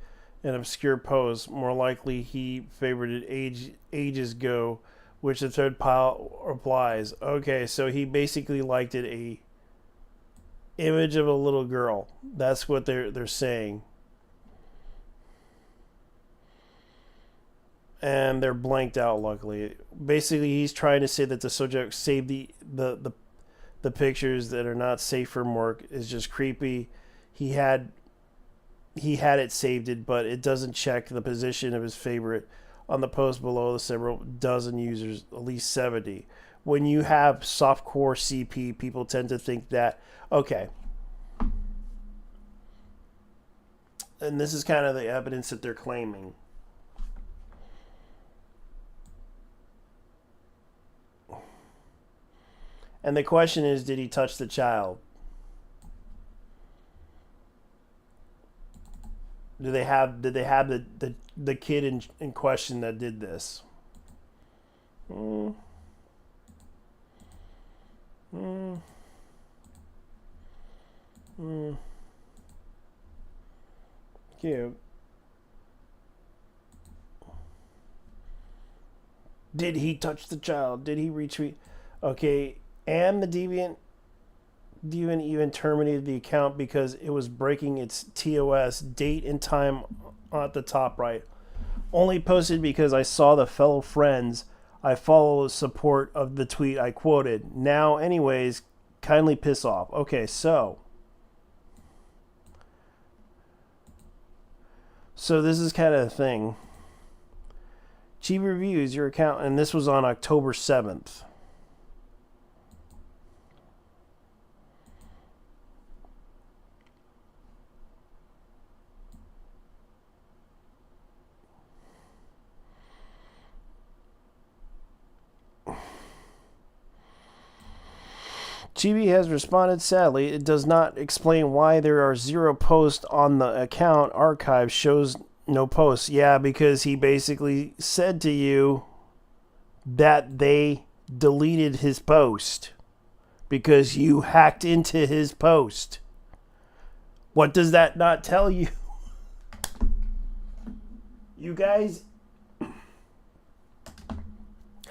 A: and obscure posts. More likely, he favorited ages ago, which the third pile replies. Okay, so he basically liked a image of a little girl. That's what they're saying, and they're blanked out. Luckily, basically, he's trying to say that the subject saved the pictures that are not safe from work is just creepy. He had it saved, but it doesn't check the position of his favorite on the post below the several dozen users, at least 70. When you have softcore CP, people tend to think that, okay, And this is kind of the evidence that they're claiming. And the question is, did he touch the child? Did they have the kid in question that did this? Mm. Mm. Mm. Cute. Did he touch the child? Did he retweet? Okay, and the deviant even terminated the account because it was breaking its TOS date and time at the top right. Only posted because I saw the fellow friends I follow support of the tweet I quoted. Now, anyways, kindly piss off. Okay, so this is kind of a thing. Cheap reviews your account, and this was on October 7th. Chibi has responded sadly. It does not explain why there are 0 posts on the account. Archive shows no posts. Yeah, because he basically said to you that they deleted his post because you hacked into his post. What does that not tell you? You guys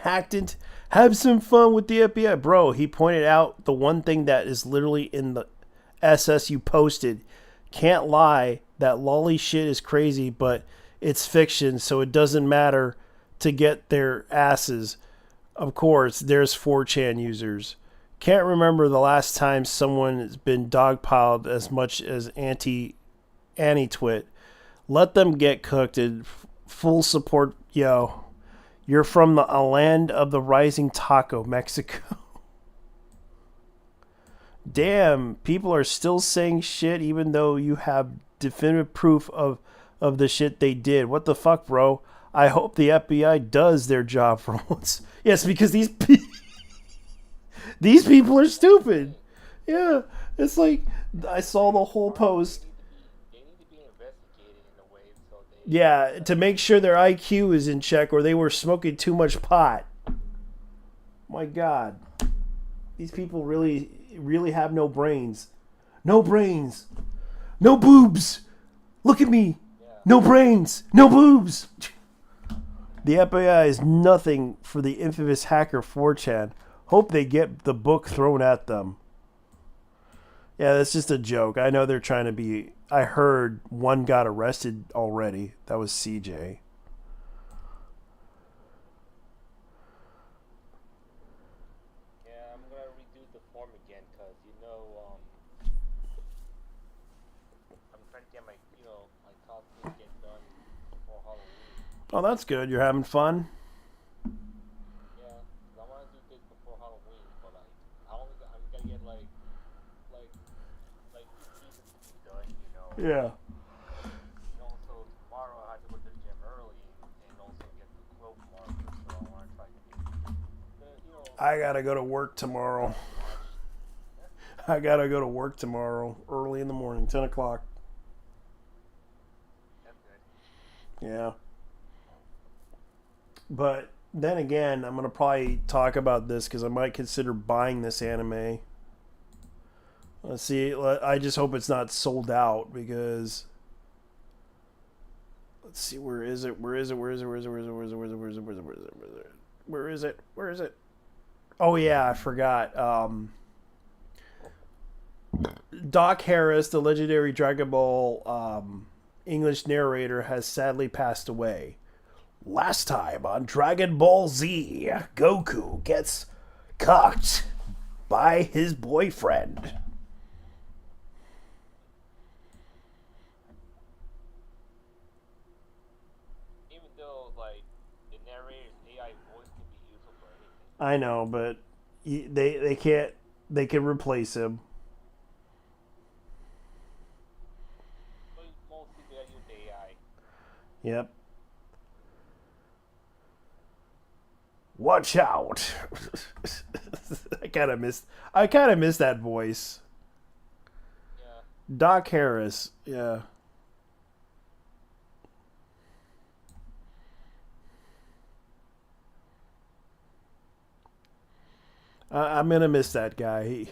A: hacked into... Have some fun with the FBI. Bro, he pointed out the one thing that is literally in the SS you posted. Can't lie, that lolly shit is crazy, but it's fiction, so it doesn't matter to get their asses. Of course, there's 4chan users. Can't remember the last time someone has been dogpiled as much as anti-twit. Let them get cooked and full support, yo. You're from the land of the rising taco, Mexico. Damn, people are still saying shit even though you have definitive proof of the shit they did. What the fuck, bro? I hope the FBI does their job for once. Yes, because these people are stupid. Yeah, it's like I saw the whole post. Yeah, to make sure their IQ is in check or they were smoking too much pot. My God. These people really have no brains. No brains. No boobs. Look at me. No brains. No boobs. The FBI is nothing for the infamous hacker 4chan. Hope they get the book thrown at them. Yeah, that's just a joke. I know they're trying to be... I heard one got arrested already. That was CJ.
B: Yeah, I'm gonna redo the form again because I'm trying to get my my costume get done before Halloween.
A: Oh, that's good. You're having fun?
B: Yeah, I want to do this before Halloween, but I'm gonna get like pieces done.
A: Yeah.
B: And also tomorrow I have to go to the gym early and also get the cloak marker, so I want to try to
A: I gotta go to work tomorrow. Early in the morning, 10 o'clock.
B: That's good.
A: Yeah. But then again, I'm gonna probably talk about this because I might consider buying this anime. Let's see. I just hope it's not sold out because. Let's see. Where is it? Oh yeah, I forgot. Doc Harris, the legendary Dragon Ball English narrator, has sadly passed away. Last time on Dragon Ball Z, Goku gets cocked by his boyfriend.
B: Even though the narrator's AI voice can be useful for anything.
A: I know, but they can't. They can replace him.
B: But mostly they
A: Yep. Watch out. I kind of miss that voice.
B: Yeah.
A: Doc Harris. Yeah. I'm gonna miss that guy.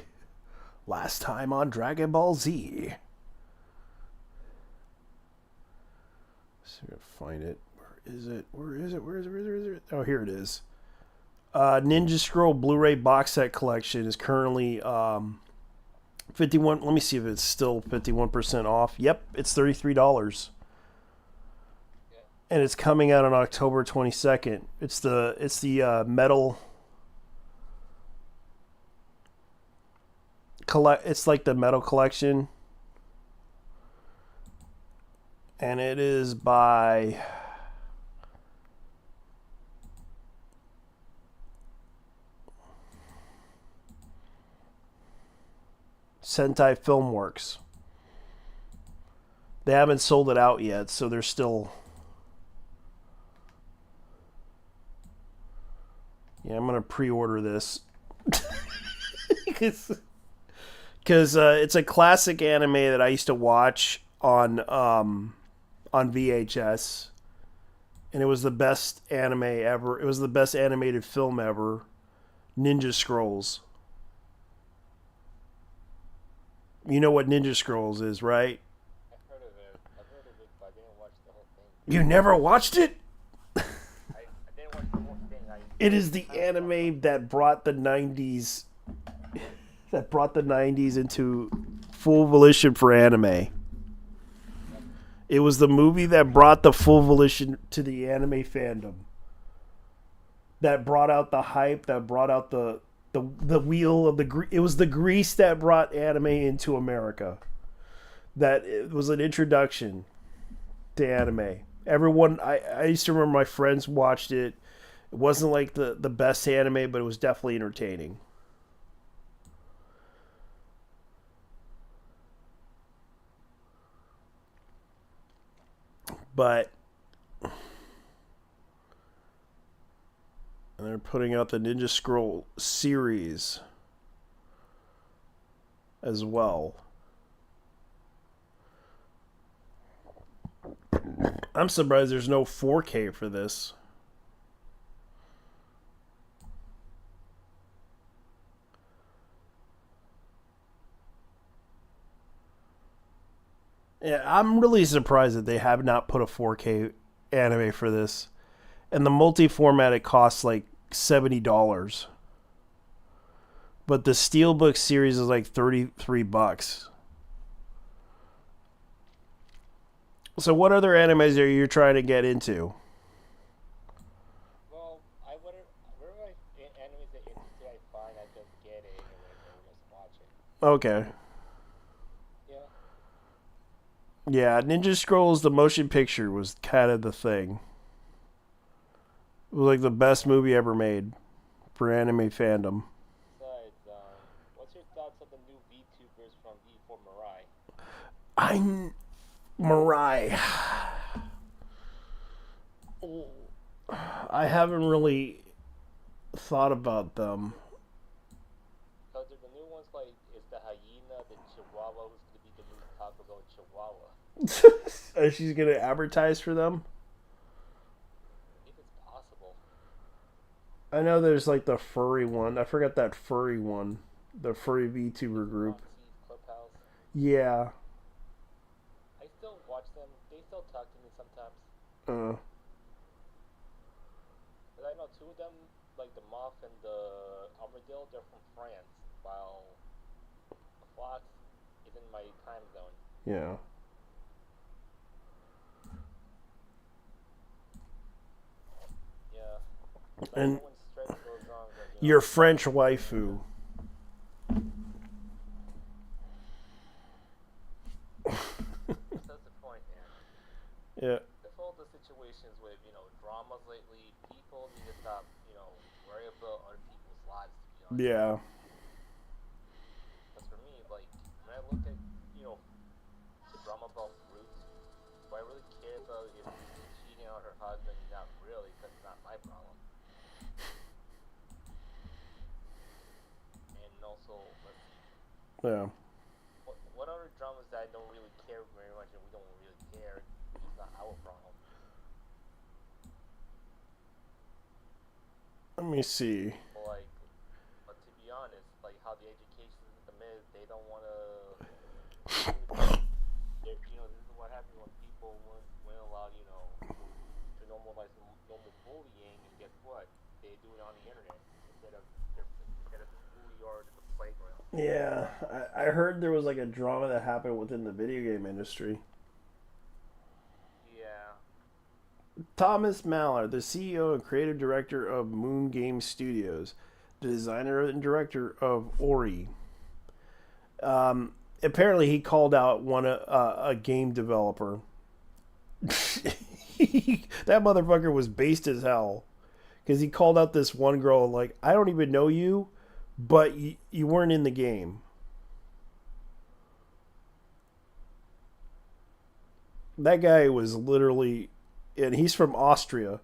A: Last time on Dragon Ball Z. Let's see if I can find it. Where is it? Where is it? Where is it? Where is it? Where is it? Oh, here it is. Ninja Scroll Blu-ray box set collection is currently 51. Let me see if it's still 51% off. Yep, it's $33.
B: Yeah.
A: And it's coming out on October 22nd. It's the metal it's like the metal collection, and it is by Sentai Filmworks. They haven't sold it out yet, so they're still. Yeah, I'm gonna pre-order this because it's a classic anime that I used to watch on VHS, and it was the best anime ever. It was the best animated film ever. Ninja Scrolls. You know what Ninja Scrolls is, right?
B: I've heard of it. I've heard of it, but I didn't watch the whole thing.
A: You never watched it?
B: I didn't watch the whole thing.
A: It is the anime that brought the 90s into full volition for anime. It was the movie that brought the full volition to the anime fandom. That brought out the hype, that brought out the wheel of it was the grease that brought anime into America. That it was an introduction to anime. Everyone I used to remember my friends watched it. It wasn't like the best anime, but it was definitely entertaining. But and they're putting out the Ninja Scroll series as well. I'm surprised there's no 4K for this. Yeah, I'm really surprised that they have not put a 4K anime for this. And the multi-format it costs like $70. But the Steelbook series is like $33. So what other animes are you trying to get into?
B: Well, wherever animes that interesting I find, I just get it and whatever, just watch it.
A: Okay.
B: Yeah.
A: Yeah, Ninja Scrolls the motion picture was kind of the thing. It was like the best movie ever made for anime fandom.
B: Besides, what's your thoughts on the new VTubers from E4 Mirai?
A: Mirai. I haven't really thought about them.
B: Because they're the new ones, like, it's the hyena, the chihuahua, who's going to be the new Taco Bell chihuahua.
A: Are she gonna advertise for them?
B: If it's possible.
A: I know there's like the furry one. I forgot that furry one. The furry VTuber group.
B: Clubhouse.
A: Yeah.
B: I still watch them. They still talk to me sometimes.
A: Uh.
B: But I know two of them, like the moth and the armadillo, they're from France, while the fox is in my time zone.
A: Yeah.
B: Yeah. So
A: And
B: when stress goes wrong, like,
A: your French waifu.
B: that's the point, man.
A: Yeah.
B: With all the situations with, dramas lately, people need to stop, worrying about other people's lives, to be honest.
A: Yeah.
B: Because for me, like, when I look at, the drama about Roots, what I really care about is the husband, not really, because it's not my problem. And also, let's see,
A: Yeah.
B: what other dramas that I don't really care very much, and we don't really care, it's not our problem.
A: Let me see.
B: Like, but to be honest, like how the education system is, they don't want to. This is what happens when people won't allow, to normalize normal bullying, and guess what? They do it on the internet instead of the schoolyard and the playground.
A: Yeah, I heard there was like a drama that happened within the video game industry.
B: Yeah,
A: Thomas Mallard, the CEO and creative director of Moon Game Studios, the designer and director of Ori. Apparently, he called out a game developer. That motherfucker was based as hell because he called out this one girl like, I don't even know you, but you weren't in the game. That guy was literally, and he's from Austria,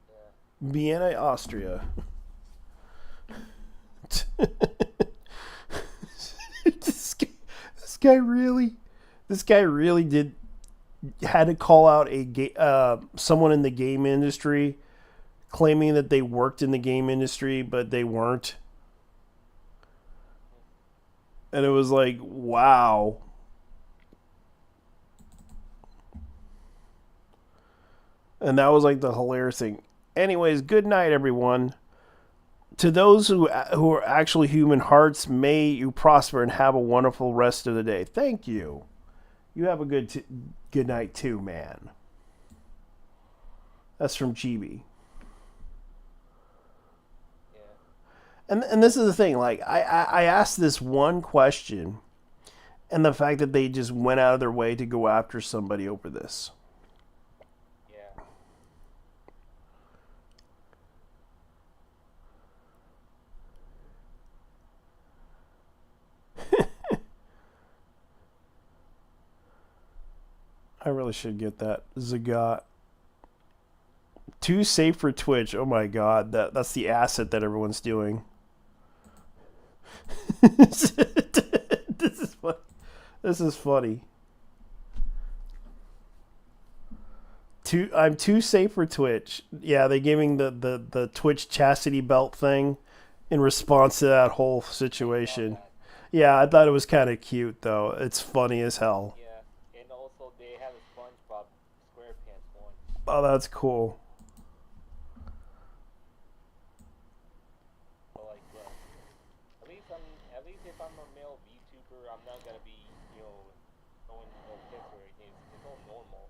B: yeah,
A: Vienna, Austria. This guy really, this guy really did had to call out someone in the game industry, claiming that they worked in the game industry, but they weren't. And it was like, wow. And that was like the hilarious thing. Anyways, good night, everyone. To those who are actually human hearts, may you prosper and have a wonderful rest of the day. Thank you. You have a good night too, man. That's from Chibi.
B: yeah.
A: And this is the thing. Like I asked this one question, and the fact that they just went out of their way to go after somebody over this.
B: Yeah.
A: I really should get that. Zagat. Too safe for Twitch. Oh my god, that's the asset that everyone's doing. This is funny. This is funny. I'm too safe for Twitch. Yeah, they giving the Twitch chastity belt thing in response to that whole situation.
B: That.
A: Yeah, I thought it was kind of cute though. It's funny as hell.
B: Yeah, and also they have a SpongeBob SquarePants one.
A: Oh, that's cool.
B: But like, look, at least if I'm a male VTuber, I'm not gonna be, going no pics or anything. It's all normal.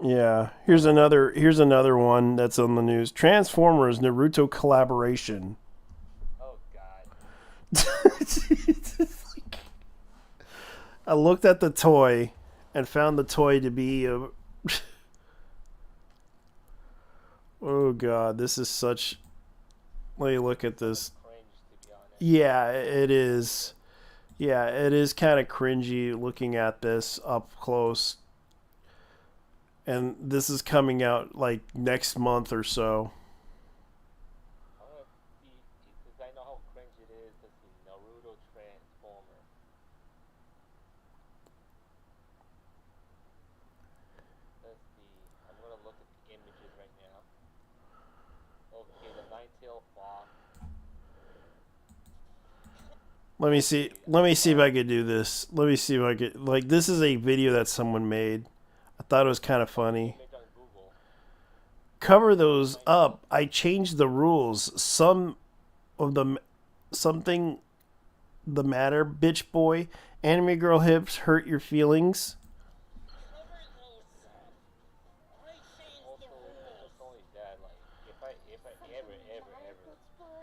A: Yeah, here's another one that's on the news. Transformers Naruto collaboration.
B: Oh God.
A: I looked at the toy and found the toy to be a. Oh god, this is such. Let me look at this.
B: Cringe, to be honest.
A: Yeah, it is. Yeah, it is kind of cringy looking at this up close. And this is coming out like next month or so.
B: I'm gonna see, because I know how cringe it is to see Naruto Transformer. Let's see. I'm gonna look at the images right now. Okay, the Nine-Tailed Fox.
A: Let me see. Let me see if I could do this. Let me see if I could. Like, this is a video that someone made. I thought it was kind of funny.
B: Image on Google.
A: Cover those up. I changed the rules. Some of them, something the matter, bitch boy. Anime girl hips hurt your feelings.
B: Also, not only that, like, if I ever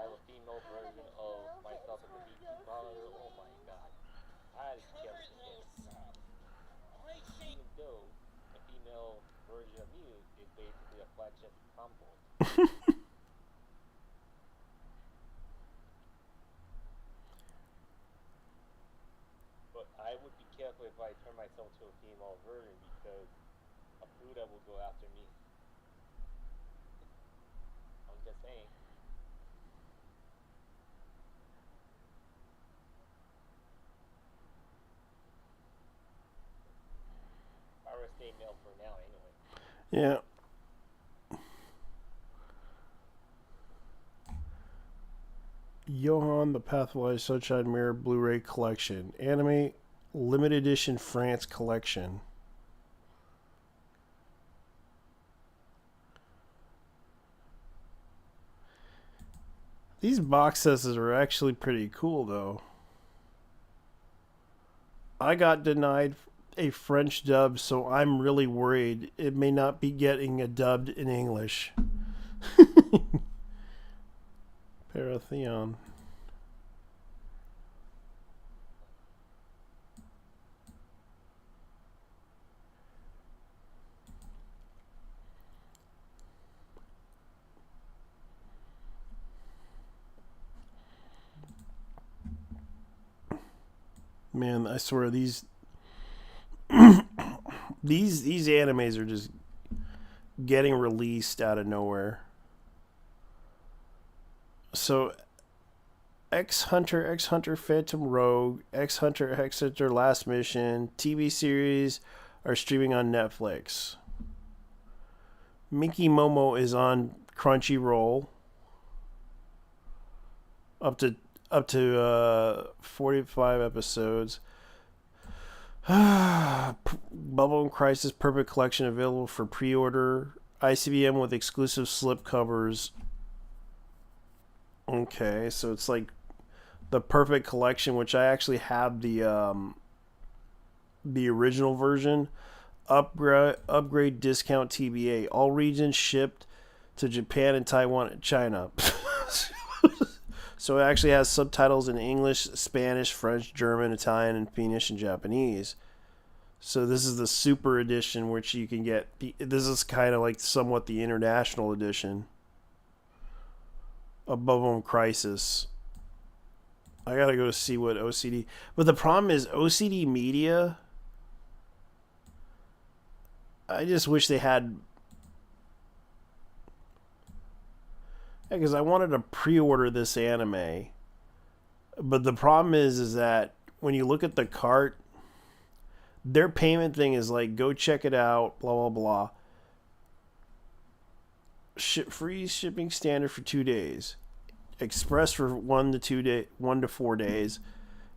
B: have a female version of myself as a BT father, oh my god, I'd kill it again. Even though a female version of me is basically a flat-chested tomboy. But I would be careful if if I turn myself to a female version because a Buddha will go after me. I'm just saying. I would stay male for now anyway.
A: Yeah. Johann the Pathological Sunshine Mirror Blu-ray Collection. Anime Limited Edition France Collection. These box sets are actually pretty cool, though. I got denied a French dub, so I'm really worried it may not be getting a dubbed in English. Paratheon. Man, I swear these these animes are just getting released out of nowhere. So X Hunter Phantom Rogue, X Hunter Last Mission, TV series are streaming on Netflix. Minky Momo is on Crunchyroll. Up to 45 episodes. Bubble Crisis Perfect Collection available for pre-order. ICBM with exclusive slipcovers. Okay, so it's like the Perfect Collection, which I actually have the original version. Upgrade discount TBA. All regions shipped to Japan and Taiwan and China. So it actually has subtitles in English, Spanish, French, German, Italian, and Finnish and Japanese. So this is the super edition, which you can get. This is kind of like somewhat the international edition of Bubble Crisis. I gotta go see what OCD. But the problem is OCD Media. I just wish they had. Because I wanted to pre-order this anime, but the problem is that when you look at the cart, their payment thing is like, go check it out, blah blah blah. Free shipping standard for 2 days, express for 1 to 4 days,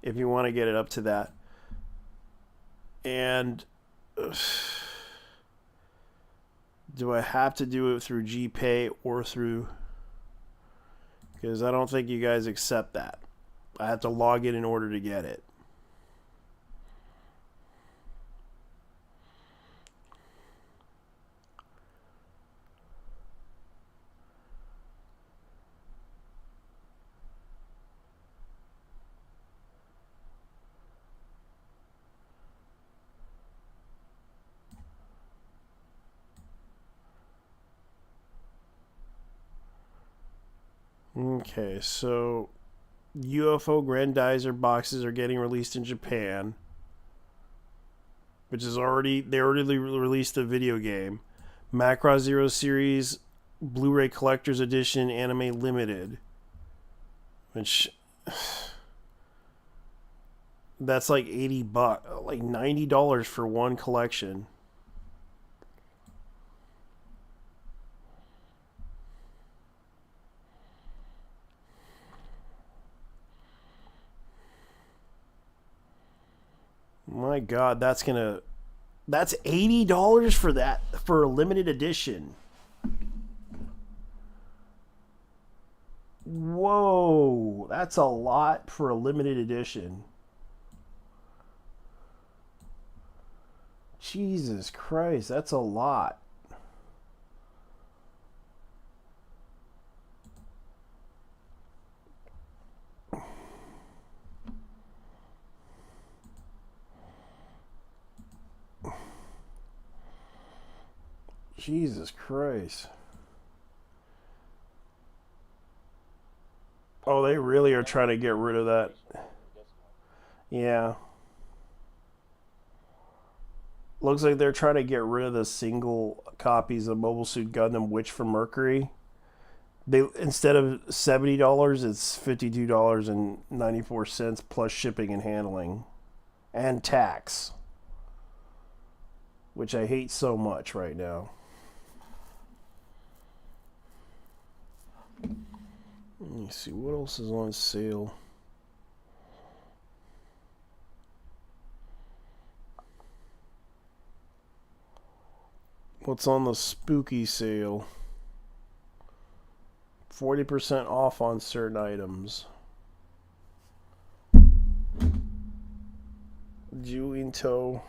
A: if you want to get it up to that. And do I have to do it through GPay or through? Because I don't think you guys accept that. I have to log in order to get it. Okay, so UFO Grandizer boxes are getting released in Japan, which is they already released a video game. Macross Zero Series Blu-ray Collector's Edition Anime Limited, which that's like $80, like $90 for one collection. My God, that's $80 for that for a limited edition. Whoa, that's a lot for a limited edition. Jesus Christ, that's a lot. Jesus Christ. Oh, they really are trying to get rid of that. Yeah. Looks like they're trying to get rid of the single copies of Mobile Suit Gundam Witch from Mercury. They instead of $70, it's $52.94 plus shipping and handling and tax, which I hate so much right now. Let me see what else is on sale. What's on the spooky sale? 40% off on certain items. Juinto.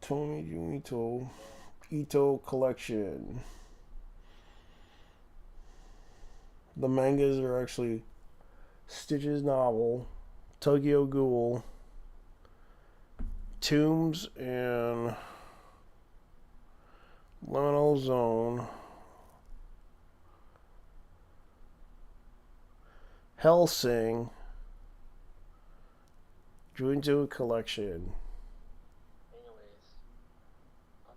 A: Tony Juinto. Ito collection. The mangas are actually Stitch's novel, Tokyo Ghoul, Tombs, and Liminal Zone. Hellsing. Junto collection.
B: Anyways, I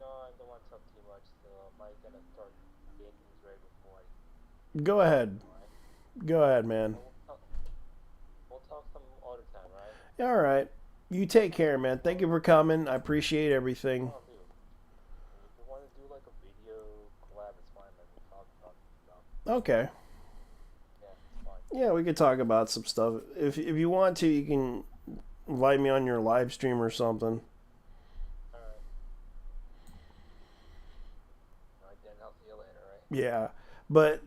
B: know I don't want to talk too much, so I might gonna start getting things right before I.
A: Go ahead.
B: Right?
A: Go ahead, man.
B: We'll talk some other time, right?
A: All right. You take care, man. Thank you for coming. I appreciate everything.
B: Oh, dude. If you want to do like a video collab, it's fine. Like we talk about stuff.
A: Okay.
B: Yeah, it's fine.
A: Yeah, we could talk about some stuff. If you want to, you can invite me on your live stream or something.
B: Alright. Alright, then I'll see you later, right?
A: Yeah, but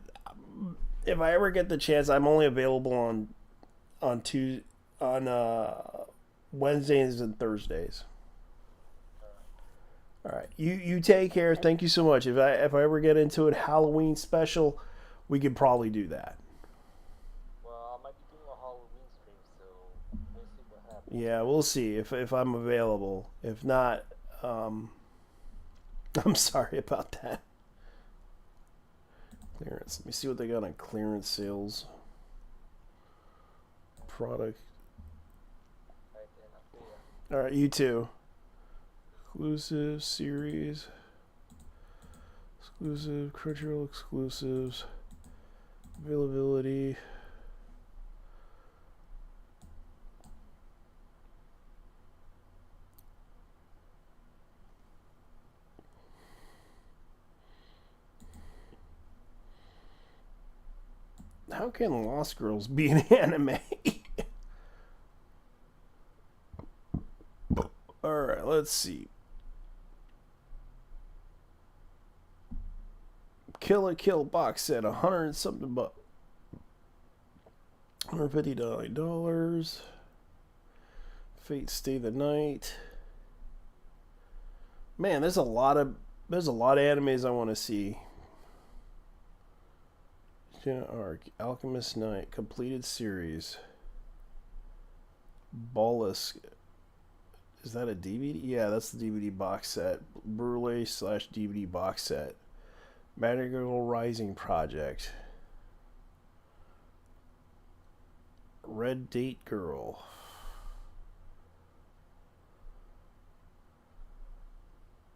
A: if I ever get the chance, I'm only available on Wednesdays and Thursdays. All right, you take care. Thank you so much. If I ever get into it, Halloween special, we could probably do that.
B: Well, I might be doing a Halloween stream, so we'll see what happens.
A: Yeah, we'll see if I'm available. If not, I'm sorry about that. Clearance. Let me see what they got on clearance sales. Product.
B: Alright, then I'll see ya.
A: All right, you too. Exclusive series. Exclusive Crunchyroll exclusives. Availability. How can Lost Girls be an anime? Alright, let's see. Kill la Kill box set, 100 and something bucks. $159. Fate Stay the Night. Man, there's a lot of animes I want to see. Arc, Alchemist Knight, completed series. Ballus. Is that a DVD? Yeah, that's the DVD box set. Blu-ray/DVD box set. Madrigal Rising Project. Red Date Girl.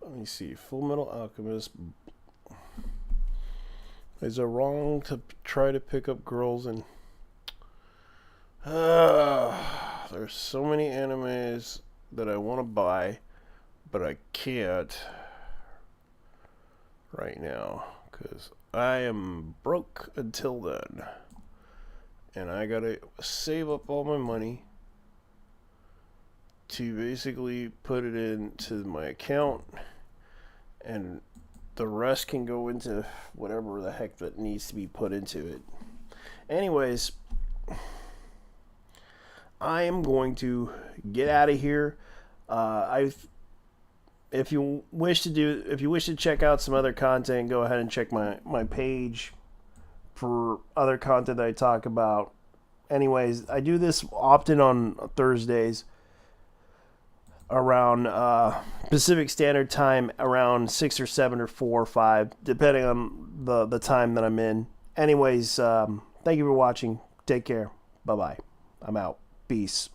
A: Let me see. Full Metal Alchemist. Is it wrong to try to pick up girls and... there's so many animes that I want to buy, but I can't right now because I am broke until then. And I gotta save up all my money to basically put it into my account, and the rest can go into whatever the heck that needs to be put into it. Anyways, I am going to get out of here. If you wish to check out some other content, go ahead and check my page for other content that I talk about. Anyways, I do this often on Thursdays around Pacific Standard Time, around 6 or 7 or 4 or 5, depending on the time that I'm in. Anyways, thank you for watching. Take care. Bye-bye. I'm out. Peace.